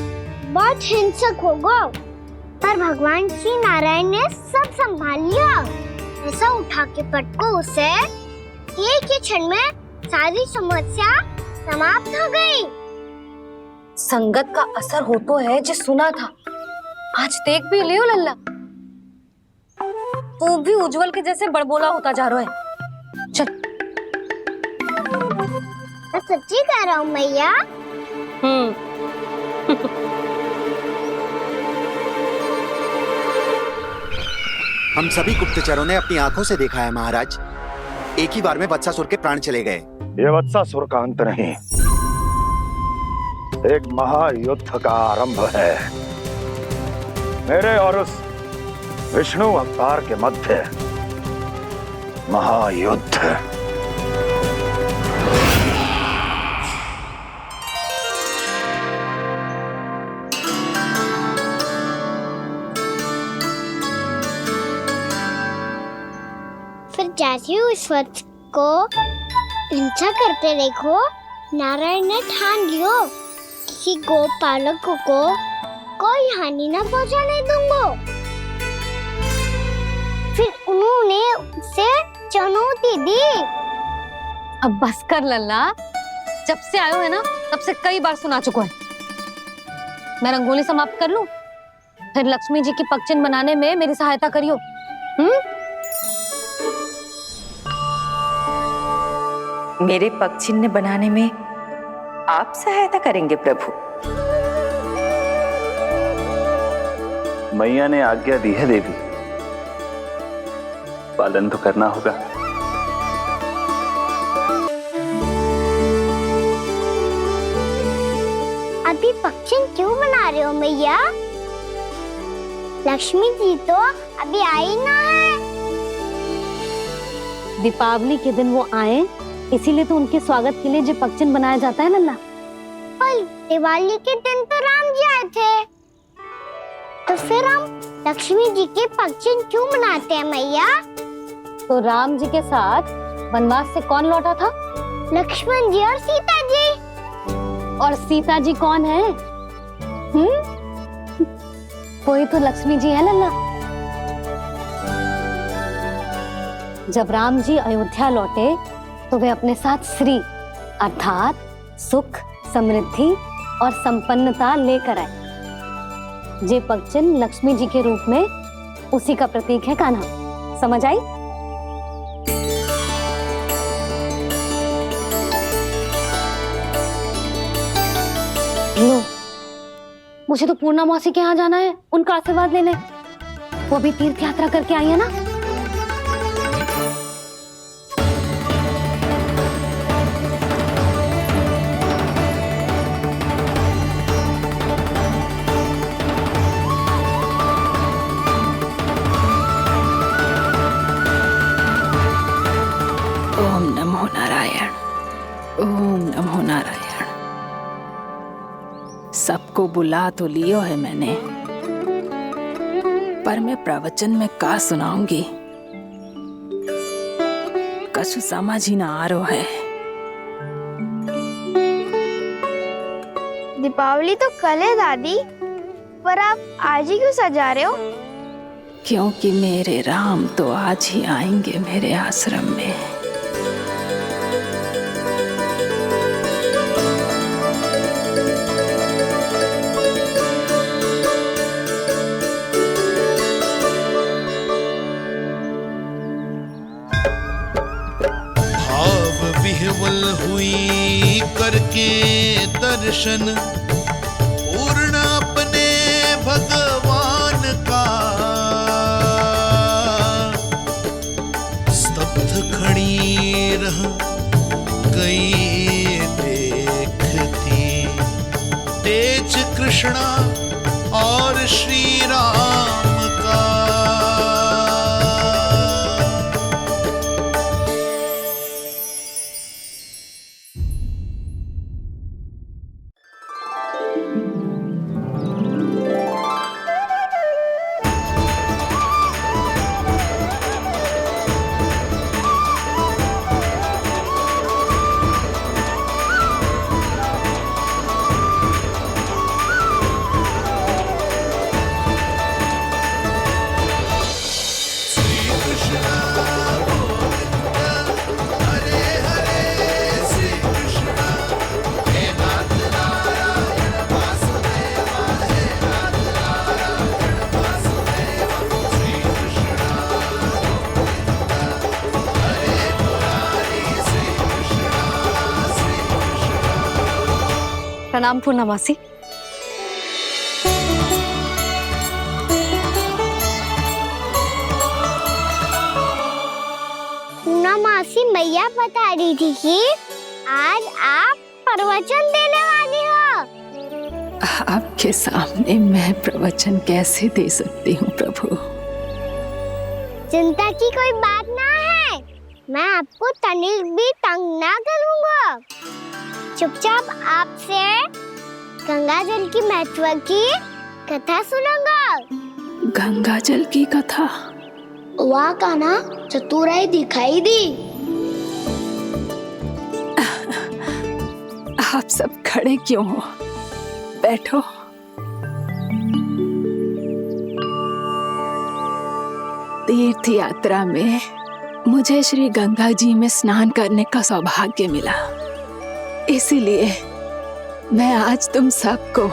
बहुत हिंसक हो गया, पर भगवान श्री नारायण ने सब संभाल लिया। ऐसा उठा के पटको उसे, एक ही क्षण में सारी समस्या समाप्त हो गई। संगत का असर हो तो है जो सुना था, आज देख भी लियो लल्ला, तू भी उज्जवल के जैसे बड़बोला होता जा रहा है। चल। मैं सच्ची कह रहा हूँ मैया। हम सभी गुप्तचरों ने अपनी आंखों से देखा है महाराज, एक ही बार में वत्सासुर के प्राण चले गए। ये वत्सासुर का अंत नहीं, एक महायुद्ध का आरंभ है। मेरे और उस विष्णु अवतार के मध्य महायुद्ध। फिर जैसे ही उस वक्त को हिंसा करते देखो, नारायण ने ठान लियो किसी गोपालक को कोई हानि न पहुंचाने दूंगा। फिर उन्होंने उसे चुनौती दी। अब बस कर लल्ला, जब से आयो है ना तब से कई बार सुना चुका है। मैं रंगोली समाप्त कर लूं, फिर लक्ष्मी जी की पगचिन बनाने में मेरी सहायता करियो। मेरे पग चिन्ह बनाने में आप सहायता करेंगे प्रभु? मैया ने आज्ञा दी है देवी, पालन तो करना होगा। अभी पक्षी क्यों बना रहे हो मैया? लक्ष्मी जी तो अभी आई ना है। दीपावली के दिन वो आए, इसीलिए तो उनके स्वागत के लिए जो पगचिन बनाया जाता है लल्ला। पर दिवाली के दिन तो राम जी आए थे, तो फिर हम लक्ष्मी जी के पगचिन क्यों बनाते हैं मैया? तो राम जी के साथ वनवास से कौन लौटा था? लक्ष्मण जी और सीता जी। और सीता जी कौन है? कोई तो लक्ष्मी जी है लल्ला। जब राम जी अयोध्या लौटे तो वे अपने साथ श्री अर्थात सुख, समृद्धि और संपन्नता लेकर आए। जे पगचिन लक्ष्मी जी के रूप में उसी का प्रतीक है कान्हा। समझ आई? लो, मुझे तो पूर्णा मौसी के यहाँ जाना है, उनका आशीर्वाद लेने। वो भी तीर्थ यात्रा करके आई है ना। सबको बुला तो लियो है मैंने, पर मैं प्रवचन में का सुनाऊंगी, कछु समझ ही ना आ रहा है। दीपावली तो कल है दादी, पर आप आज ही क्यों सजा रहे हो? क्योंकि मेरे राम तो आज ही आएंगे मेरे आश्रम में। भाव विह्वल हुई करके दर्शन, पूर्ण अपने भगवान का, स्तब्ध खड़ी रह गई देखती तेज कृष्णा और श्री राम का। प्रणाम पूर्णमासी। पूर्णमासी मैया बता रही थी कि आज आप प्रवचन देने वाली हो। आपके सामने मैं प्रवचन कैसे दे सकती हूँ प्रभु? चिंता की कोई बात ना है, मैं आपको तनिक भी तंग ना करूँगा। चुपचाप आपसे गंगा जल की महत्व की कथा सुनूंगा। गंगा जल की कथा? वाह कान्हा, चतुराई दिखाई दी। आप सब खड़े क्यों हो? बैठो। तीर्थ यात्रा में मुझे श्री गंगा जी में स्नान करने का सौभाग्य मिला, इसीलिए मैं आज तुम सबको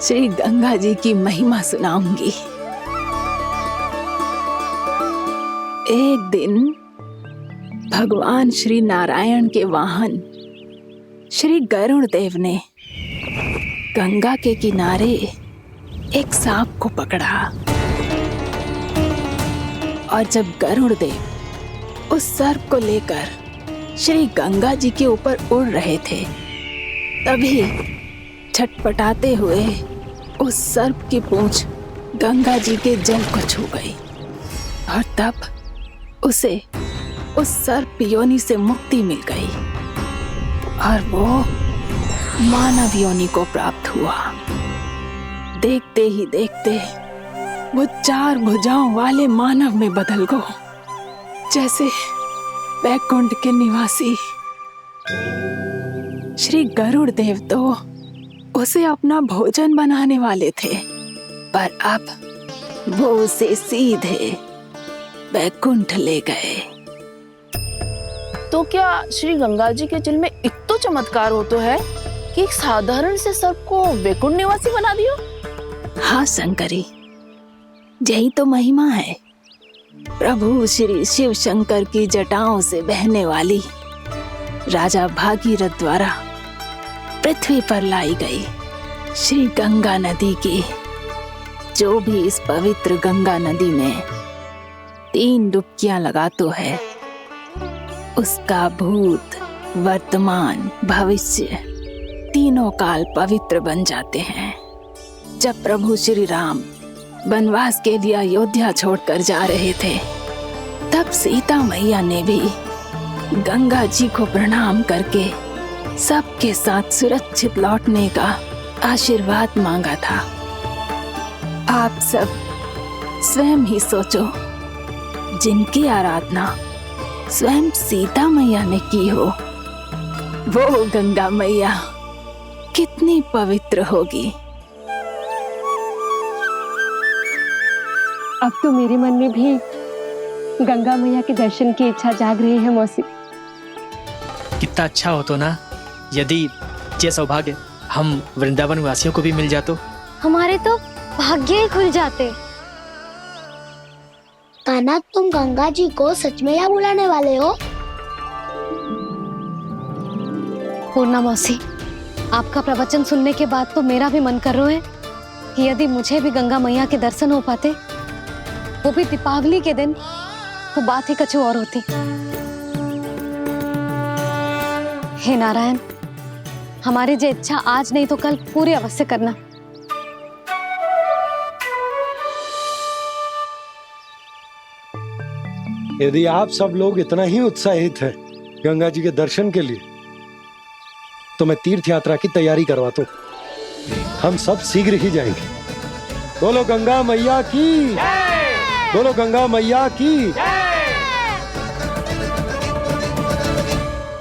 श्री गंगा जी की महिमा सुनाऊंगी। एक दिन भगवान श्री नारायण के वाहन श्री गरुड़ देव ने गंगा के किनारे एक सांप को पकड़ा, और जब गरुड़ देव उस सर्प को लेकर श्री गंगा जी के ऊपर उड़ रहे थे, तभी छटपटाते हुए उस सर्प की पूंछ गंगा जी के जल को छू गई, और तब उसे उस सर्प योनि से मुक्ति मिल गई और वो मानव योनि को प्राप्त हुआ। देखते ही देखते वो 4 भुजाओं वाले मानव में बदल गो, जैसे बैकुंठ के निवासी। श्री गरुड़ देव तो उसे अपना भोजन बनाने वाले थे, पर अब वो उसे सीधे बैकुंठ ले गए। तो क्या श्री गंगा जी के जल में इतना चमत्कार हो तो है कि एक साधारण से सर्प को वैकुंठ निवासी बना दियो? हाँ शंकरी, यही तो महिमा है। प्रभु श्री शिव शंकर की जटाओं से बहने वाली राजा भागीरथ द्वारा पृथ्वी पर लाई गई श्री गंगा नदी की, जो भी इस पवित्र गंगा नदी में 3 डुबकियां लगातो है, उसका भूत, वर्तमान, भविष्य तीनों काल पवित्र बन जाते हैं। जब प्रभु श्री राम वनवास के लिए अयोध्या छोड़कर जा रहे थे, तब सीता मैया ने भी गंगा जी को प्रणाम करके सबके साथ सुरक्षित लौटने का आशीर्वाद मांगा था। आप सब स्वयं ही सोचो, जिनकी आराधना स्वयं सीता मैया ने की हो, वो गंगा मैया कितनी पवित्र होगी। अब तो मेरे मन में भी गंगा मैया के दर्शन की इच्छा जाग रही है मौसी। कितना अच्छा हो तो ना यदि ये सौभाग्य हम वृंदावन वासियों को भी मिल जातो। हमारे तो भाग्य ही खुल जाते। कान्हा, तुम गंगा जी को सच में यहाँ बुलाने वाले हो? पूर्णा मौसी, आपका प्रवचन सुनने के बाद तो मेरा भी मन कर रहा है कि यदि मुझे भी गंगा मैया के दर्शन हो पाते, वो भी दीपावली के दिन, तो बात ही कुछ और होती। हे नारायण, हमारी जो इच्छा आज नहीं तो कल पूरी अवश्य करना। यदि आप सब लोग इतना ही उत्साहित हैं गंगा जी के दर्शन के लिए, तो मैं तीर्थ यात्रा की तैयारी करवाता हूँ। हम सब शीघ्र ही जाएंगे। बोलो गंगा मैया की, बोलो गंगा मैया की।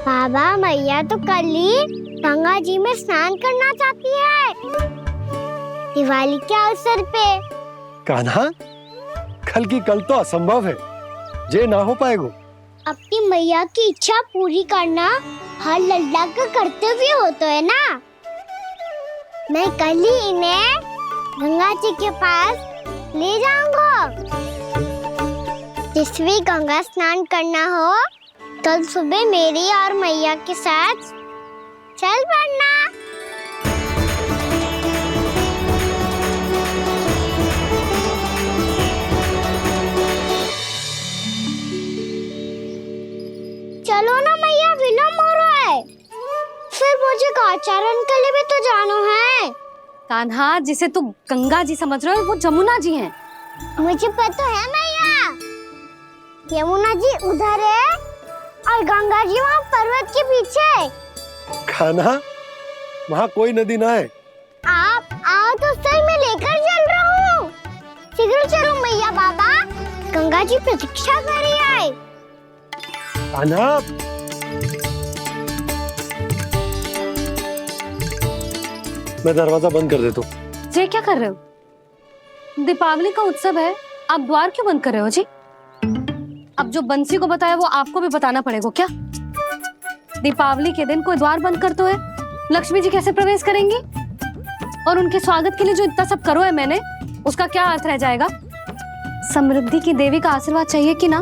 बाबा, मैया तो कल ही गंगा जी में स्नान करना चाहती है, दिवाली के अवसर पे। कान्हा, कल की कल तो असंभव है, जे ना हो पाएगा। अपनी मैया की इच्छा पूरी करना हर लल्ला का कर्तव्य होता है ना। मैं कल ही इन्हें गंगा जी के पास ले जाऊंगा। जिस भी गंगा स्नान करना हो, कल सुबह मेरी और मैया के साथ चल पड़ना। चलो ना मैया, विलम्ब हो रहा है। फिर मुझे गौचारण के लिए भी तो जाना है। कान्हा, जिसे तू गंगा जी समझ रहे हो, वो जमुना जी हैं। मुझे पता है मैया, यमुना जी उधर है और गंगा जी वहाँ पर्वत के पीछे। कान्हा, वहाँ कोई नदी ना है। आप आओ तो सही, मैं लेकर चल रहा हूँ। शीघ्र चलो मैया। बाबा, गंगा जी प्रतीक्षा कर रही है। कान्हा, मैं दरवाजा बंद कर देता हूँ। ये क्या कर रहे हो? दीपावली का उत्सव है, आप द्वार क्यों बंद कर रहे हो जी? अब जो बंसी को बताया वो आपको भी बताना पड़ेगा क्या? दीपावली के दिन कोई द्वार बंद कर तो है, लक्ष्मी जी कैसे प्रवेश करेंगी? और उनके स्वागत के लिए जो इतना सब करो है मैंने, उसका क्या अर्थ रह जाएगा? समृद्धि की देवी का आशीर्वाद चाहिए कि ना?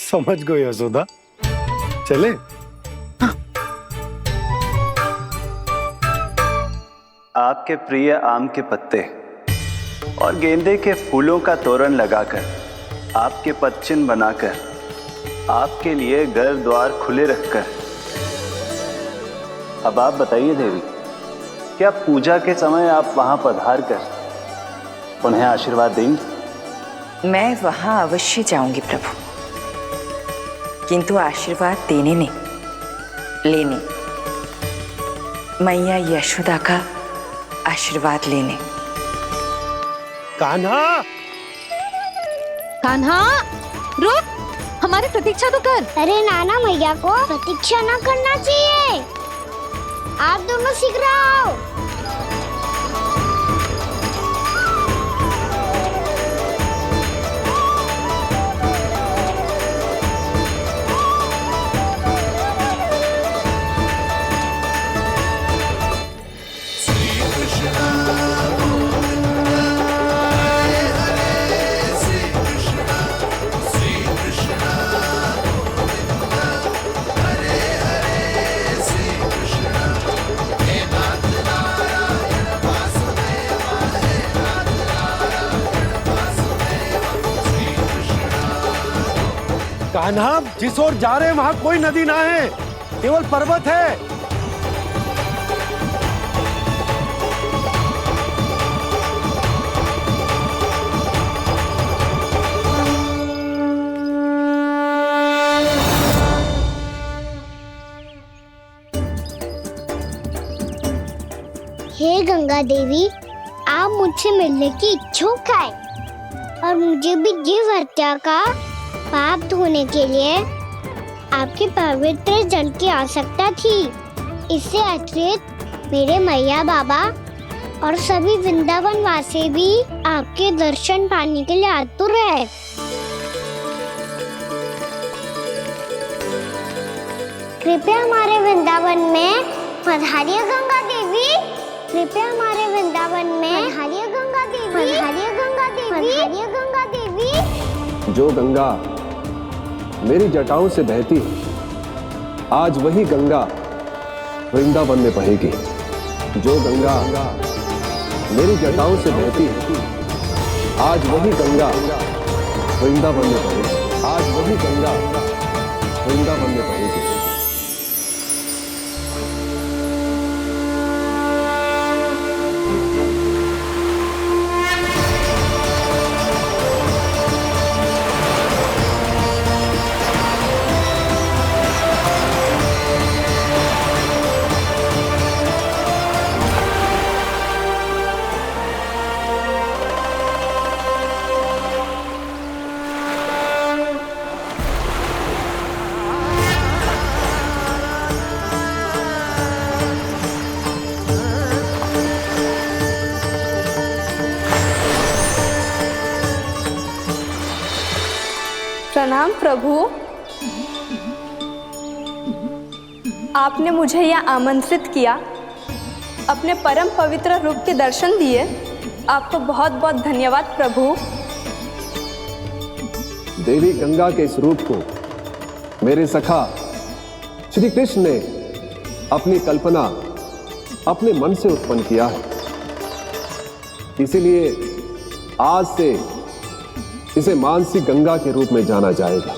समझ गई यशोदा, चले। आपके प्रिय आम के पत्ते और गेंदे के फूलों का तोरण लगाकर, आपके पदचिन्ह बनाकर, आपके लिए घर द्वार खुले रखकर, अब आप बताइए देवी, क्या पूजा के समय आप वहां पधार कर उन्हें आशीर्वाद देंगी? मैं वहां अवश्य जाऊंगी प्रभु, किंतु आशीर्वाद देने नहीं, लेने। मैया यशोदा का आशीर्वाद लेने। कान्हा, कान्हा, रुक, हमारी प्रतीक्षा तो कर। अरे नाना, मैया को प्रतीक्षा न करना चाहिए। आप दोनों शीघ्र आओ। कान्हा, जिस ओर जा रहे हैं वहां कोई नदी ना है, केवल पर्वत है। हे गंगा देवी, आप मुझसे मिलने की इच्छुक है और मुझे भी जीव हत्या का पाप धोने के लिए आपके पवित्र जल की आवश्यकता थी। इससे अतिरिक्त मेरे मैया बाबा और सभी वृंदावन वासी भी आपके दर्शन पाने के लिए आतुर है। कृपया हमारे वृंदावन में पधारिए गंगा देवी। कृपया हमारे वृंदावन में पधारिए गंगा देवी। पधारिए गंगा देवी। पधारिए गंगा देवी। जो गंगा मेरी जटाओं से बहती है, आज वही गंगा वृंदावन में बहेगी। जो गंगा मेरी जटाओं से बहती है, आज वही गंगा वृंदावन में बहेगी। आज वही गंगा वृंदावन में बहेगी। प्रणाम प्रभु। आपने मुझे यहाँ आमंत्रित किया, अपने परम पवित्र रूप के दर्शन दिए। आपको बहुत बहुत धन्यवाद प्रभु। देवी गंगा के इस रूप को मेरे सखा श्री कृष्ण ने अपनी कल्पना अपने मन से उत्पन्न किया है। इसीलिए आज से इसे मानसी गंगा के रूप में जाना जाएगा।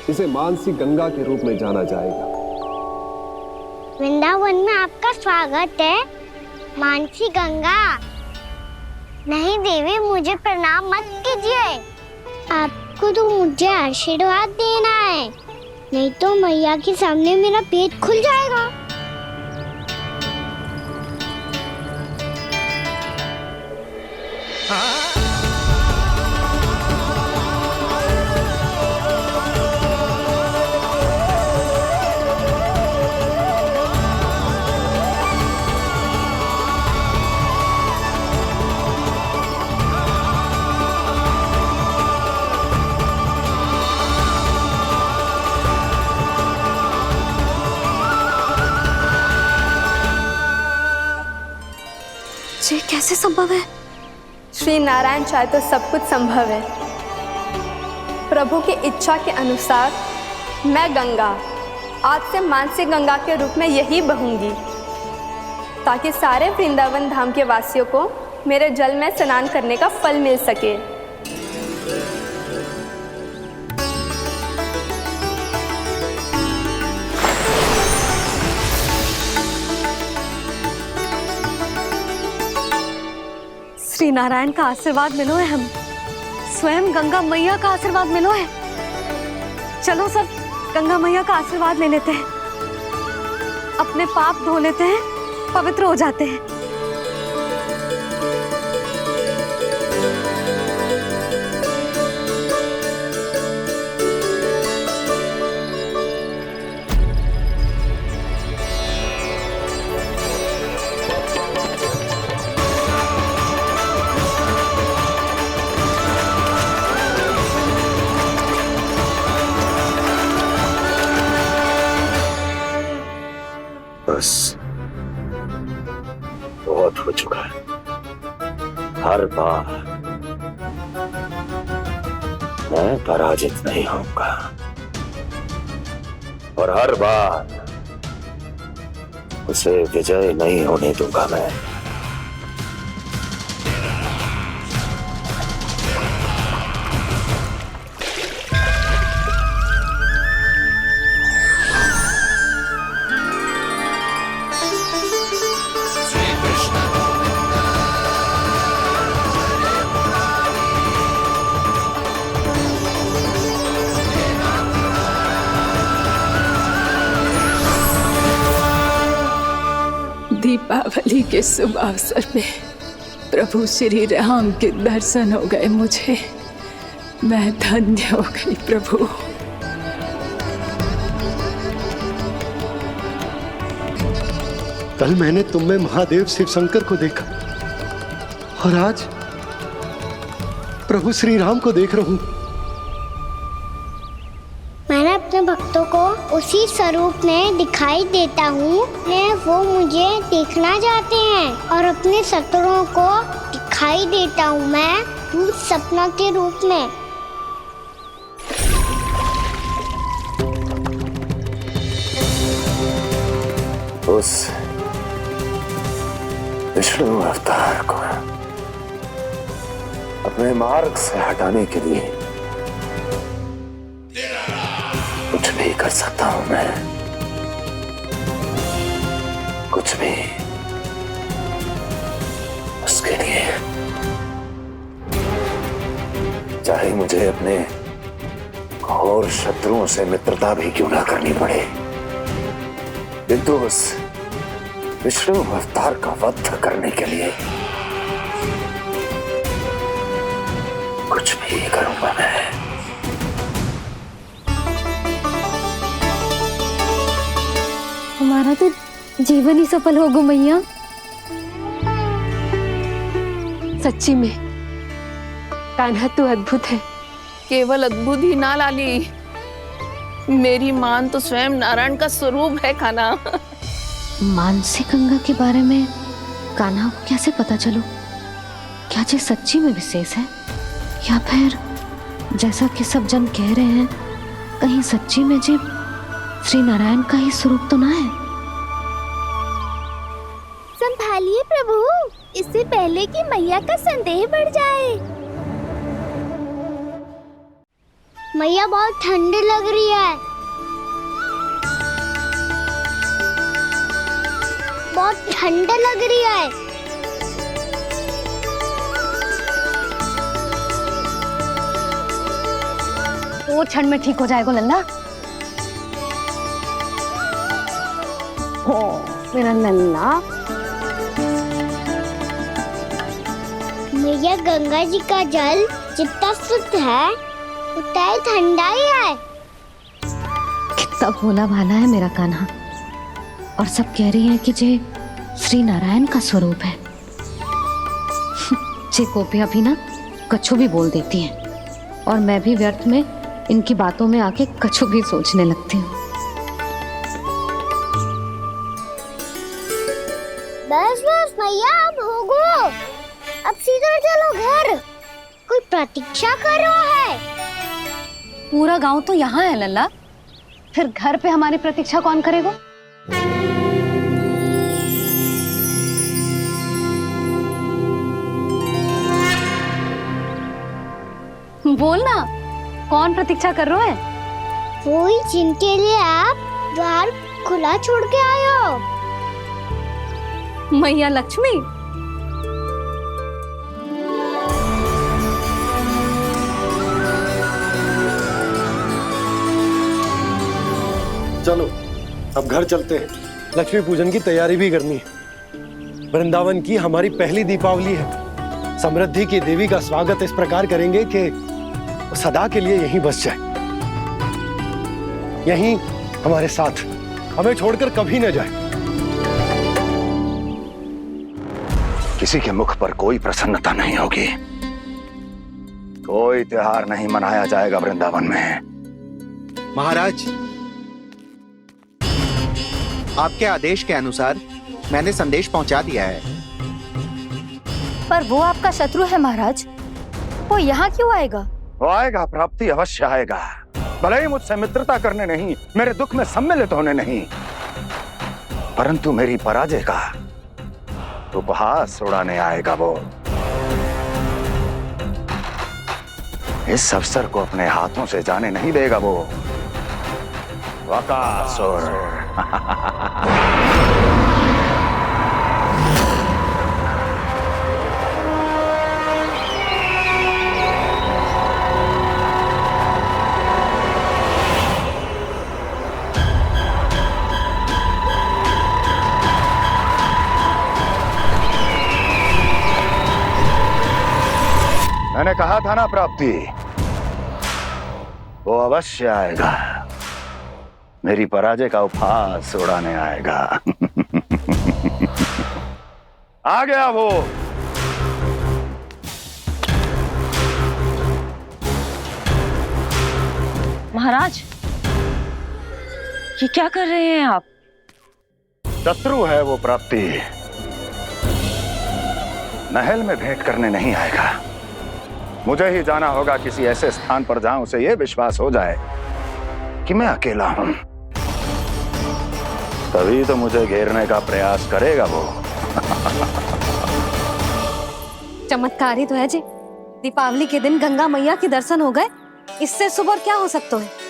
इसे मानसी गंगा के रूप में जाना जाएगा। वृंदावन में आपका स्वागत है मानसी गंगा। नहीं देवी, मुझे प्रणाम मत कीजिए। आपको तो मुझे आशीर्वाद देना है, नहीं तो मैया के सामने मेरा पेट खुल जाएगा। ये कैसे संभव है? श्री नारायण चाहे तो सब कुछ संभव है। प्रभु की इच्छा के अनुसार मैं गंगा आज से मानसी गंगा के रूप में यही बहूंगी, ताकि सारे वृंदावन धाम के वासियों को मेरे जल में स्नान करने का फल मिल सके। श्री नारायण का आशीर्वाद मिलो है, हम स्वयं गंगा मैया का आशीर्वाद मिलो है। चलो सब गंगा मैया का आशीर्वाद ले लेते हैं, अपने पाप धो लेते हैं, पवित्र हो जाते हैं। बस बहुत हो चुका है। हर बार मैं पराजित नहीं होऊंगा और हर बार उसे विजय नहीं होने दूंगा मैं। दीपावली के शुभ अवसर पे प्रभु श्री राम के दर्शन हो गए मुझे। मैं धन्य हो गई प्रभु। कल मैंने तुम में महादेव शिव शंकर को देखा और आज प्रभु श्री राम को देख रहा हूं। मैंने अपने भक्तों को उसी स्वरूप में दिखाई देता हूँ वो मुझे देखना चाहते हैं और अपने शत्रुओं को दिखाई देता हूँ मैं भूत सपना के रूप में। उस विष्णु अवतार को अपने मार्ग से हटाने के लिए कुछ भी कर सकता हूं मैं, कुछ भी। उसके लिए चाहे मुझे अपने घोर शत्रुओं से मित्रता भी क्यों ना करनी पड़े, किंतु उस विष्णु अवतार का वध करने के लिए कुछ भी करूंगा मैं। हमारा तो जीवन ही सफल हो गो मैया। सच्ची में कान्हा तू अद्भुत है। केवल अद्भुत ही ना लाली, मेरी मान तो स्वयं नारायण का स्वरूप है कान्हा। मानसी गंगा के बारे में कान्हा को कैसे पता चलो? क्या ये सच्ची में विशेष है या फिर जैसा कि सब जन कह रहे हैं कहीं सच्ची में जी श्री नारायण का ही स्वरूप तो ना है? संभालिए प्रभु, इससे पहले कि मैया का संदेह बढ़ जाए। मैया बहुत ठंडी लग रही है, बहुत ठंडा लग रही है। वो क्षण में ठीक हो जाएगा लल्ला। ओ मेरा लल्ला। मैया गंगा जी का जल जितना शुद्ध है उतना ही ठंडा ही है। कितना भोला भाला है मेरा कान्हा। और सब कह रही हैं कि जे श्री नारायण का स्वरूप है। जे गोपियां भी ना कछु भी बोल देती हैं और मैं भी व्यर्थ में इनकी बातों में आके कछु भी सोचने लगती हूँ। बस बस मैया, अब होगो, अब सीधा चलो घर। कोई प्रतीक्षा कर रहा है। पूरा गांव तो यहाँ है लल्ला, फिर घर पे हमारी प्रतीक्षा कौन करेगा? बोल ना, कौन प्रतीक्षा कर रहा है? वही जिनके लिए आप द्वार खुला छोड़ के आए हो। मैया लक्ष्मी। चलो अब घर चलते हैं। लक्ष्मी पूजन की तैयारी भी करनी है। वृंदावन की हमारी पहली दीपावली है। समृद्धि की देवी का स्वागत इस प्रकार करेंगे कि सदा के लिए यहीं बस जाए, यहीं हमारे साथ, हमें छोड़कर कभी न जाए। किसी के मुख पर कोई प्रसन्नता नहीं होगी, कोई त्योहार नहीं मनाया जाएगा वृंदावन में। महाराज, आपके आदेश के अनुसार मैंने संदेश पहुंचा दिया है। पर वो आपका शत्रु है महाराज, वो यहाँ क्यों आएगा? वो आएगा, प्राप्ति अवश्य आएगा। भले ही मुझसे मित्रता करने नहीं, मेरे दुख में सम्मिलित होने नहीं, परंतु मेरी पराजय का उपहास उड़ाने आएगा वो। इस अवसर को अपने हाथों से जाने नहीं देगा वो। वकासुर। मैंने कहा था ना प्राप्ति, वो अवश्य आएगा, मेरी पराजय का उपहास उड़ाने आएगा। आ गया वो। महाराज, ये क्या कर रहे हैं आप? शत्रु है वो प्राप्ति, महल में भेंट करने नहीं आएगा। मुझे ही जाना होगा किसी ऐसे स्थान पर जहां उसे यह विश्वास हो जाए कि मैं अकेला हूं, तभी तो मुझे घेरने का प्रयास करेगा वो। चमत्कार ही तो है जी। दीपावली के दिन गंगा मैया के दर्शन हो गए, इससे शुभ और क्या हो सकता है।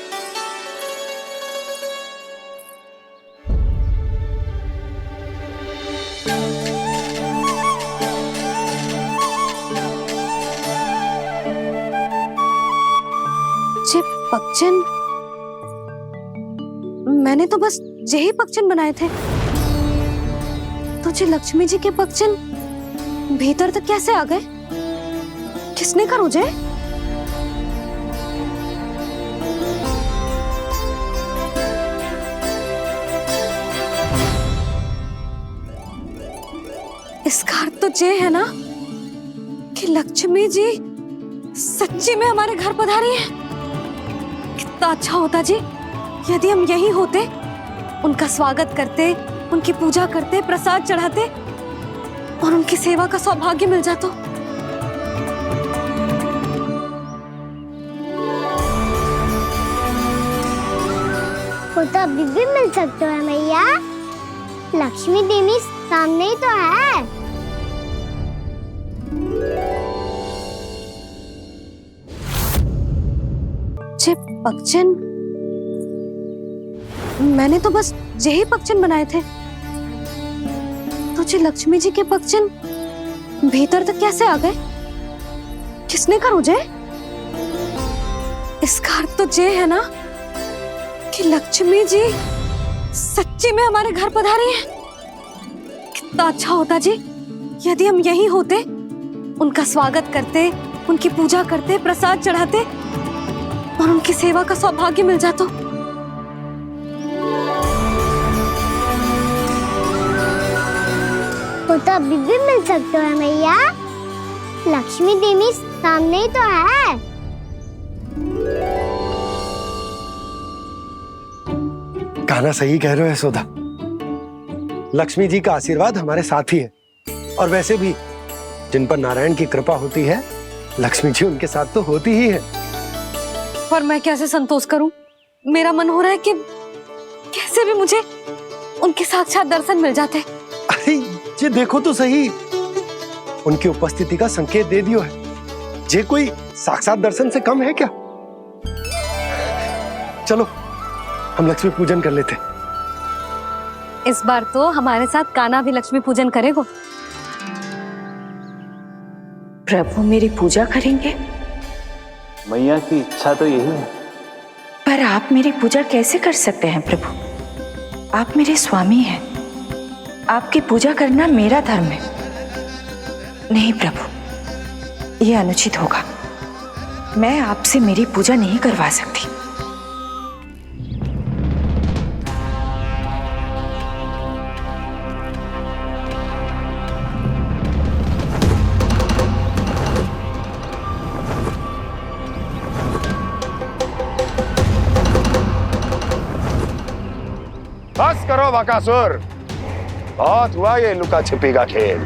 जे पक्षन, मैंने तो बस यही पक्षन बनाए थे, तो जे लक्ष्मी जी के पक्षन भीतर तक कैसे आ गए? किसने कर मुझे? इसका अर्थ तो ये है ना कि लक्ष्मी जी सच्ची में हमारे घर पधारी है। कितना अच्छा होता जी यदि हम यहीं होते, उनका स्वागत करते, उनकी पूजा करते, प्रसाद चढ़ाते और उनकी सेवा का सौभाग्य मिल जाता। वो तो अभी भी मिल सकते हैं मैया, लक्ष्मी देवी सामने ही तो है। जे पक्षन, मैंने तो बस यही पक्षन बनाए थे, तो जे लक्ष्मी जी के पक्षन भीतर तक कैसे आ गए? किसने कर मुझे? इसका अर्थ तो ये है ना कि लक्ष्मी जी सच्ची में हमारे घर पधारी है। कितना अच्छा होता जी यदि हम यहीं होते, उनका स्वागत करते, उनकी पूजा करते, प्रसाद चढ़ाते और उनकी सेवा का सौभाग्य मिल जाता। वो तो अभी भी मिल सकते हैं मैया, लक्ष्मी देवी सामने ही तो है। कान्हा सही कह रहे हो यशोदा, लक्ष्मी जी का आशीर्वाद हमारे साथ ही है, और वैसे भी जिन पर नारायण की कृपा होती है, लक्ष्मी जी उनके साथ तो होती ही है। पर मैं कैसे संतोष करूं? मेरा मन हो रहा है कि कैसे भी मुझे उनके साक्षात दर्शन मिल जाते। अरे ये देखो तो सही, उनकी उपस्थिति का संकेत दे दियो है। ये कोई साक्षात दर्शन से कम है क्या? चलो हम लक्ष्मी पूजन कर लेते। इस बार तो हमारे साथ कान्हा भी लक्ष्मी पूजन करेगा। प्रभु मेरी पूजा करेंगे? मैया की इच्छा तो यही है। पर आप मेरी पूजा कैसे कर सकते हैं प्रभु? आप मेरे स्वामी हैं, आपकी पूजा करना मेरा धर्म है। नहीं प्रभु, यह अनुचित होगा। मैं आपसे मेरी पूजा नहीं करवा सकती। बस करो बकासुर, बहुत हुआ ये लुका छिपी का खेल।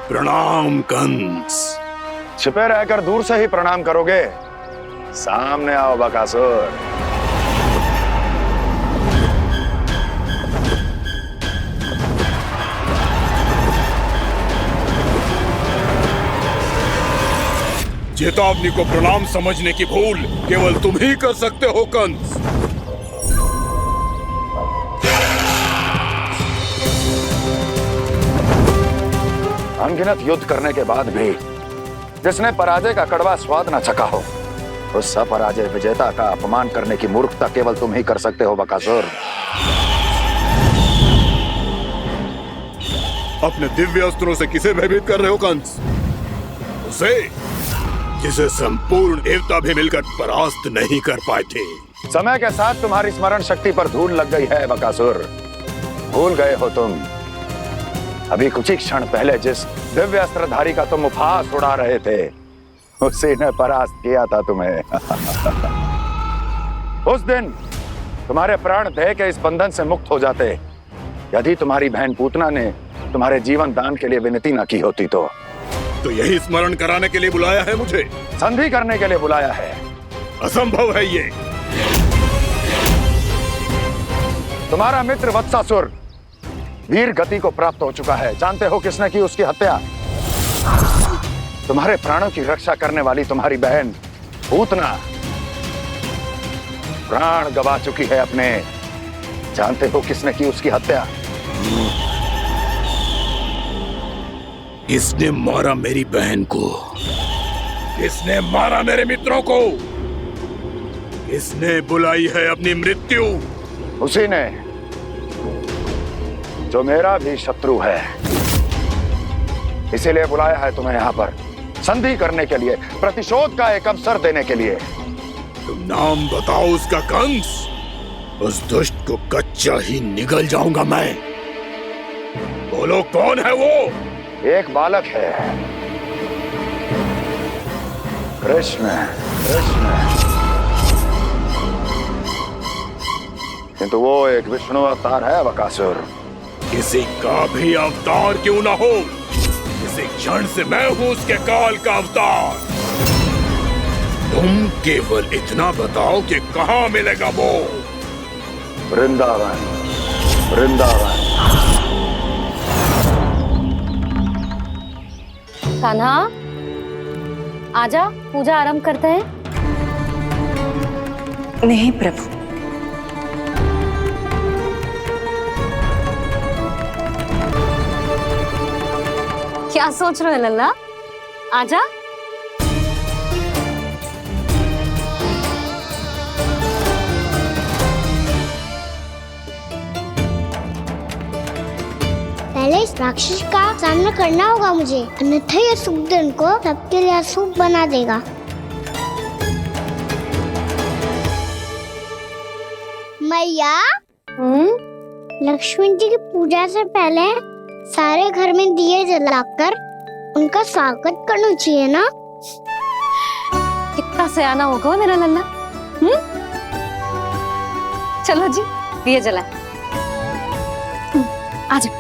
प्रणाम कंस। छिपे रहकर दूर से ही प्रणाम करोगे? सामने आओ बकासुर। चेतावनी को प्रणाम समझने की भूल केवल तुम ही कर सकते हो कंस। अनगिनत युद्ध करने के बाद भी जिसने पराजय का कड़वा स्वाद न चखा हो, उस अपराजय विजेता का अपमान करने की मूर्खता केवल तुम ही कर सकते हो बकासुर। अपने दिव्य अस्त्रों से किसे भयभीत कर रहे हो कंस? उसे जिसे संपूर्ण देवता भी मिलकर परास्त नहीं कर पाए थे। समय के साथ तुम्हारी स्मरण शक्ति पर धूल लग गई है बकासुर। भूल गए हो तुम अभी कुछ ही क्षण पहले जिस दिव्य अस्त्रधारी का तुम उपहास उड़ा रहे थे, उसी ने परास्त किया था तुम्हें। उस दिन तुम्हारे प्राण देह के इस बंधन से मुक्त हो जाते यदि तुम्हारी बहन पूतना ने तुम्हारे जीवन दान के लिए विनती न की होती तो यही स्मरण कराने के लिए बुलाया है मुझे? संधि करने के लिए बुलाया है। असंभव है ये। तुम्हारा मित्र वत्सासुर वीर गति को प्राप्त हो चुका है। जानते हो किसने की उसकी हत्या? तुम्हारे प्राणों की रक्षा करने वाली तुम्हारी बहन पूतना प्राण गवा चुकी है अपने। जानते हो किसने की उसकी हत्या? किसने मारा मेरी बहन को? किसने मारा मेरे मित्रों को? किसने बुलाई है अपनी मृत्यु? उसी ने जो मेरा भी शत्रु है। इसीलिए बुलाया है तुम्हें यहाँ पर संधि करने के लिए, प्रतिशोध का एक अवसर देने के लिए। तुम नाम बताओ उसका कंस। उस दुष्ट को कच्चा ही निगल जाऊंगा मैं। बोलो कौन है वो? एक बालक है, कृष्ण। किंतु वो एक विष्णु अवतार है बकासुर। किसी का भी अवतार क्यों ना हो, इसी क्षण से मैं हूं उसके काल का अवतार। तुम केवल इतना बताओ कि कहां मिलेगा वो? वृंदावन। वृंदावन। कान्हा, आजा, पूजा आरंभ करते हैं। नहीं प्रभु, क्या सोच रहे हो लल्ला? आजा। पहले इस राक्षस का सामना करना होगा मुझे, अन्यथा ये शुभ दिन को सबके लिए अशुभ बना देगा। मैया, लक्ष्मण जी की पूजा से पहले सारे घर में दिए जलाकर उनका स्वागत करना चाहिए ना? कितना सयाना होगा मेरा लल्ला। चलो जी, दिए जलाए। आजा।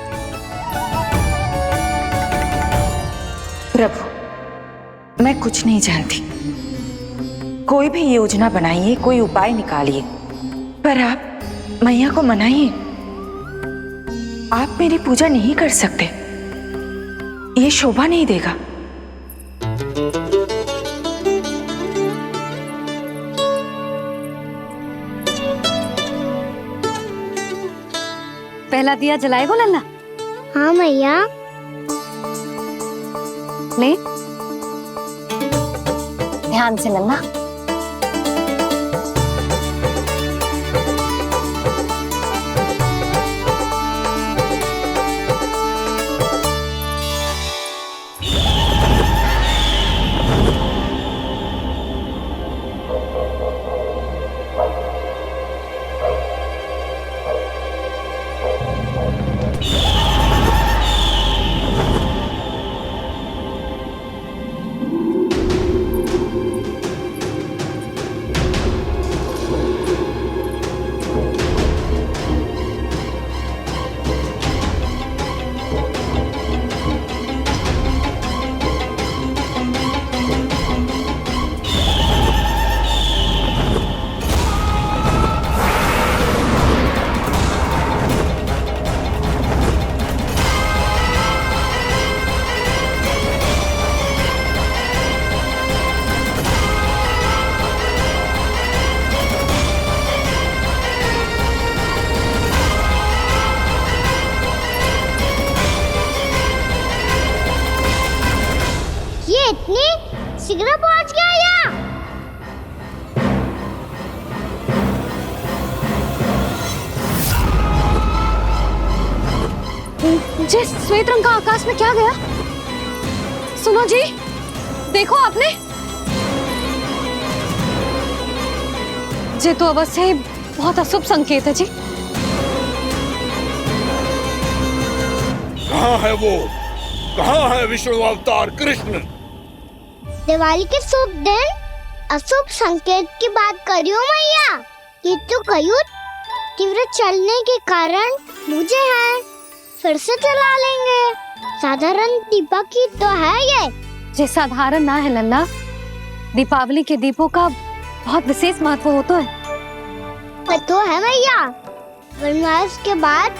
प्रभु, मैं कुछ नहीं जानती। कोई भी योजना बनाइए, कोई उपाय निकालिए, पर आप मैया को मनाइए। आप मेरी पूजा नहीं कर सकते, ये शोभा नहीं देगा। पहला दिया जलाएगो लल्ला? हाँ मैया। ले, ध्यान से लल्ला। शीघ्र पहुंच गया यहाँ। जे श्वेत रंग का आकाश में क्या गया? सुनो जी, देखो आपने, जे तो अवश्य ही बहुत अशुभ संकेत है जी। कहाँ है वो? कहाँ है विष्णु अवतार कृष्ण? दिवाली के शुभ दिन अशुभ संकेत की बात करियो मैया। ये तो कयूँ तीव्र चलने के कारण मुझे है, फिर से चला लेंगे। साधारण दीपक ही तो है ये साधारण ना है लल्ला, दीपावली के दीपों का बहुत विशेष महत्व होता है। तो है भैया, वनवास के बाद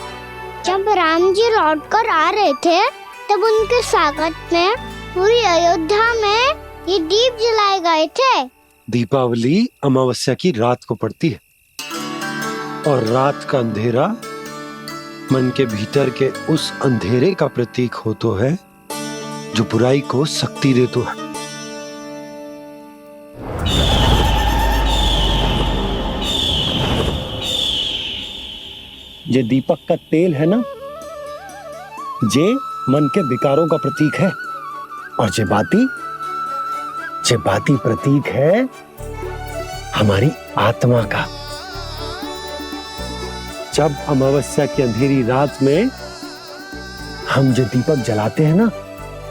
जब राम जी लौट कर आ रहे थे तब उनके स्वागत में पूरी अयोध्या में ये दीप जलाए गए थे। दीपावली अमावस्या की रात को पड़ती है और रात का अंधेरा मन के भीतर के उस अंधेरे का प्रतीक होता है जो बुराई को शक्ति देता है। ये दीपक का तेल है ना, जे मन के विकारों का प्रतीक है, और जे बाती प्रतीक है हमारी आत्मा का। जब अमावस्या की अंधेरी रात में हम जो दीपक जलाते हैं ना,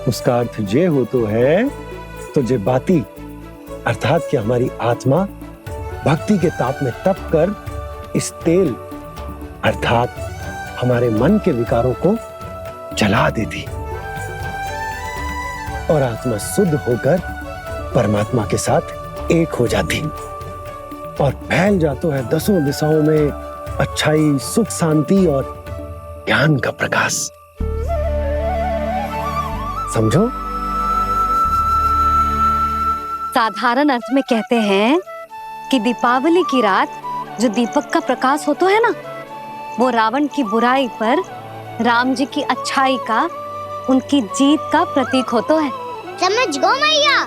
उसका अर्थ जे हो तो है, तो जे बाती अर्थात कि हमारी आत्मा भक्ति के ताप में तप कर इस तेल अर्थात हमारे मन के विकारों को जला देती और आत्मा शुद्ध होकर परमात्मा के साथ एक हो जाती और फैल जाता है दसों दिशाओं में अच्छाई, सुख, शांति और ज्ञान का प्रकाश। समझो? साधारण अर्थ में कहते हैं कि दीपावली की रात जो दीपक का प्रकाश होता है ना, वो रावण की बुराई पर राम जी की अच्छाई का, उनकी जीत का प्रतीक होता है। समझ गो मैया,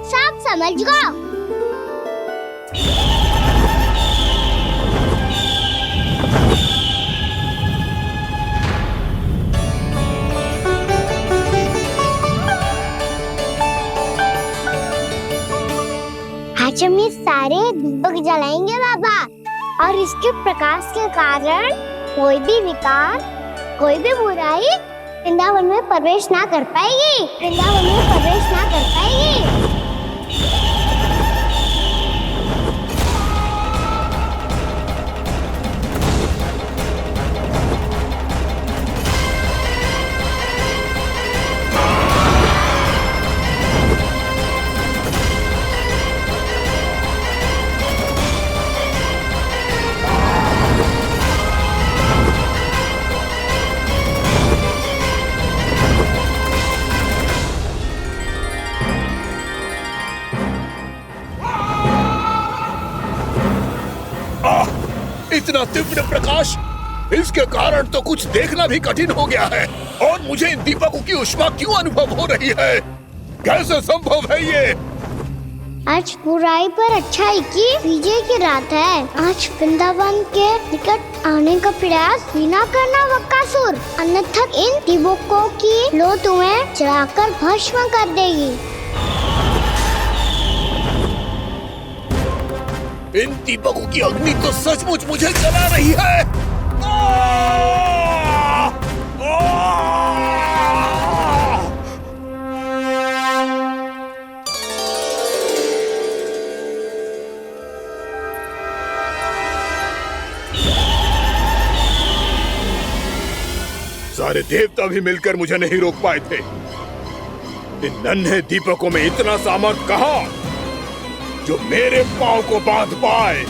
सब समझ गो। आज हम ये सारे दीपक जलाएंगे बाबा, और इसके प्रकाश के कारण कोई भी विकार, कोई भी बुराई वृंदावन में प्रवेश ना कर पाएगी, वृंदावन में प्रवेश ना कर पाएगी। इतना तीव्र प्रकाश, इसके कारण तो कुछ देखना भी कठिन हो गया है। और मुझे इन दीपकों की उष्मा क्यों अनुभव हो रही है? कैसे संभव है ये? आज बुराई पर अच्छाई की विजय की रात है। आज वृंदावन के निकट आने का प्रयास भी ना करना बकासुर, अन्यथा इन दीपकों की लो तुम्हें जलाकर भस्म कर देगी। इन दीपकों की अग्नि तो सचमुच मुझे जला रही है। सारे देवता भी मिलकर मुझे नहीं रोक पाए थे। इन नन्हे दीपकों में इतना सामर्थ कहाँ जो मेरे पांव को बांध पाए।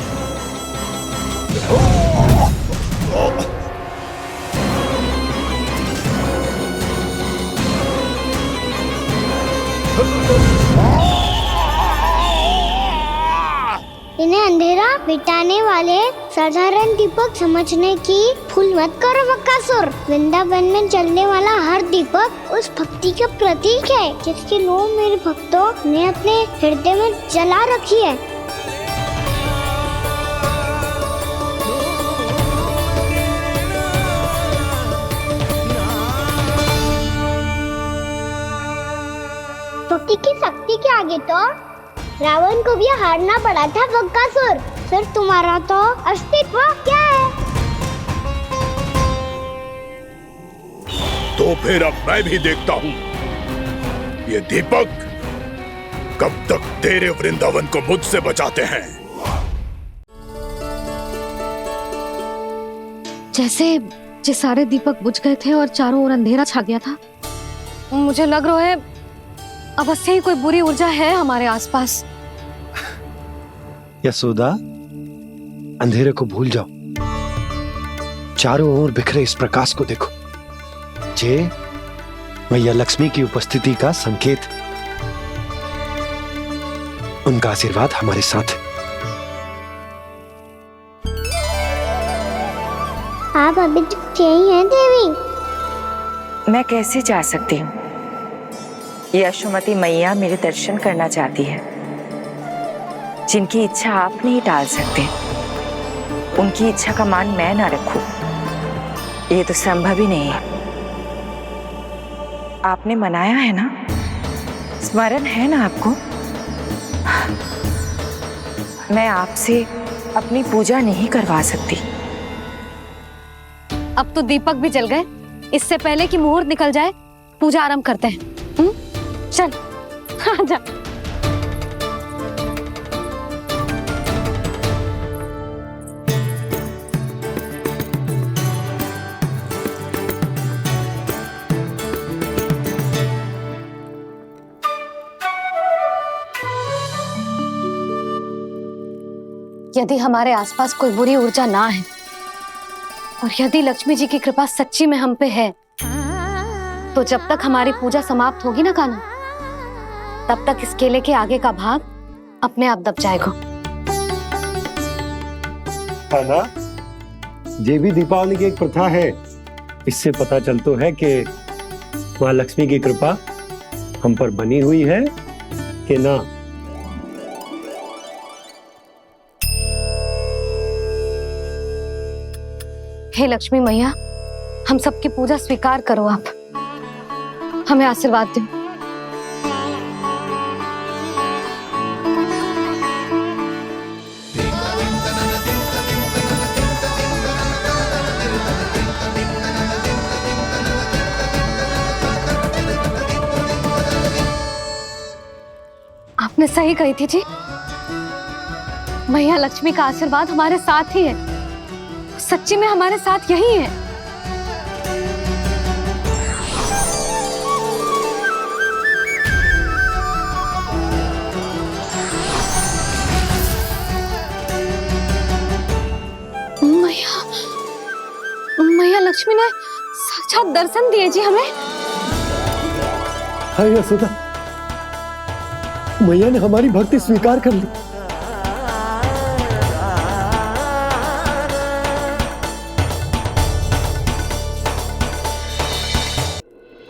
इन्हें अंधेरा मिटाने वाले साधारण दीपक समझने की भूल मत करो बकासुर। वृंदावन में जलने वाला हर दीपक उस भक्ति का प्रतीक है जिसकी नौ मेरे भक्तों ने अपने हृदय में जला रखी है। भक्ति की शक्ति के आगे तो रावण को भी हारना पड़ा था बकासुर। फिर तुम्हारा तो अस्तित्व क्या है? तो फिर अब मैं भी देखता हूँ ये दीपक कब तक तेरे वृंदावन को मुझसे बचाते हैं। जैसे ये सारे दीपक बुझ गए थे और चारों ओर अंधेरा छा गया था, मुझे लग रहा है अवश्य ही कोई बुरी ऊर्जा है हमारे आसपास। यशोदा, अंधेरे को भूल जाओ, चारों ओर बिखरे इस प्रकाश को देखो। जे मैया लक्ष्मी की उपस्थिति का संकेत, उनका आशीर्वाद हमारे साथ है। आप अभी तक यही हैं देवी? मैं कैसे जा सकती हूँ? यशोमती मैया मेरे दर्शन करना चाहती है। जिनकी इच्छा आप नहीं टाल सकते, उनकी इच्छा का मान मैं ना रखूं, ये तो संभव ही नहीं है। आपने मनाया है ना, स्मरण है ना आपको? मैं आपसे अपनी पूजा नहीं करवा सकती। अब तो दीपक भी जल गए, इससे पहले कि मुहूर्त निकल जाए पूजा आरंभ करते हैं। चल आजा। यदि हमारे आसपास कोई बुरी ऊर्जा ना है और यदि लक्ष्मी जी की कृपा सच्ची में हम पे है, तो जब तक हमारी पूजा समाप्त होगी ना कान्हा, तब तक इस केले के आगे का भाग अपने आप दब जाएगा। कान्हा, ये भी दीपावली की एक प्रथा है। इससे पता चलता है कि माँ लक्ष्मी की कृपा हम पर बनी हुई है कि ना। हे लक्ष्मी मैया, हम सबकी पूजा स्वीकार करो, आप हमें आशीर्वाद दो। आपने सही कही थी जी, मैया लक्ष्मी का आशीर्वाद हमारे साथ ही है, सच्ची में हमारे साथ यही है। मैया लक्ष्मी ने साक्षात दर्शन दिए जी हमें। हाय यशोदा, मैया ने हमारी भक्ति स्वीकार कर ली।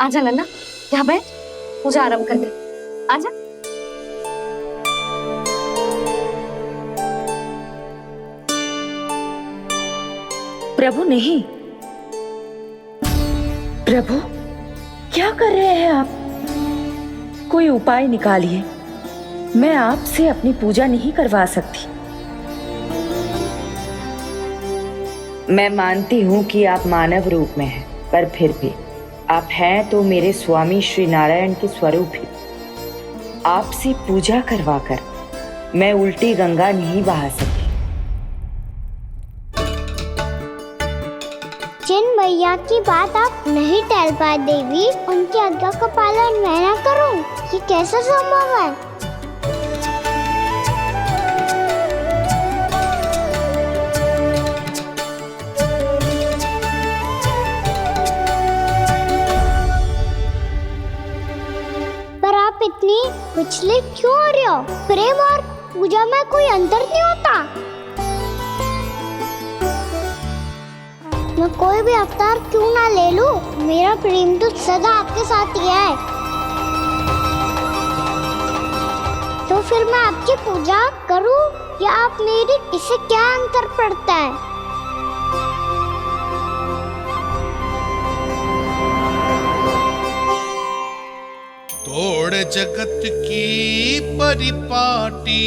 आजा नन्ना, यहाँ बैठ, पूजा आरंभ कर दे। आजा। प्रभु नहीं, प्रभु क्या कर रहे हैं आप? कोई उपाय निकालिए, मैं आपसे अपनी पूजा नहीं करवा सकती। मैं मानती हूँ कि आप मानव रूप में हैं, पर फिर भी आप हैं तो मेरे स्वामी श्री नारायण के स्वरूप ही। आपसे पूजा करवाकर मैं उल्टी गंगा नहीं बहा सकती। जिन भैया की बात आप नहीं टाल पाए देवी, उनकी आज्ञा का पालन मैं ना करूं, ये कैसा संभव है? पर आप इतनी विचलित क्यों हो रहे हो? प्रेम और पूजा में कोई अंतर नहीं होता। मैं कोई भी अवतार क्यों ना ले लूं, मेरा प्रेम तो सदा आपके साथ ही है। तो फिर मैं आपकी पूजा करूं या आप मेरी, इससे क्या अंतर पड़ता है? तोड़ जगत की परिपाटी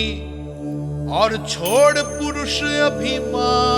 और छोड़ पुरुष अभिमान।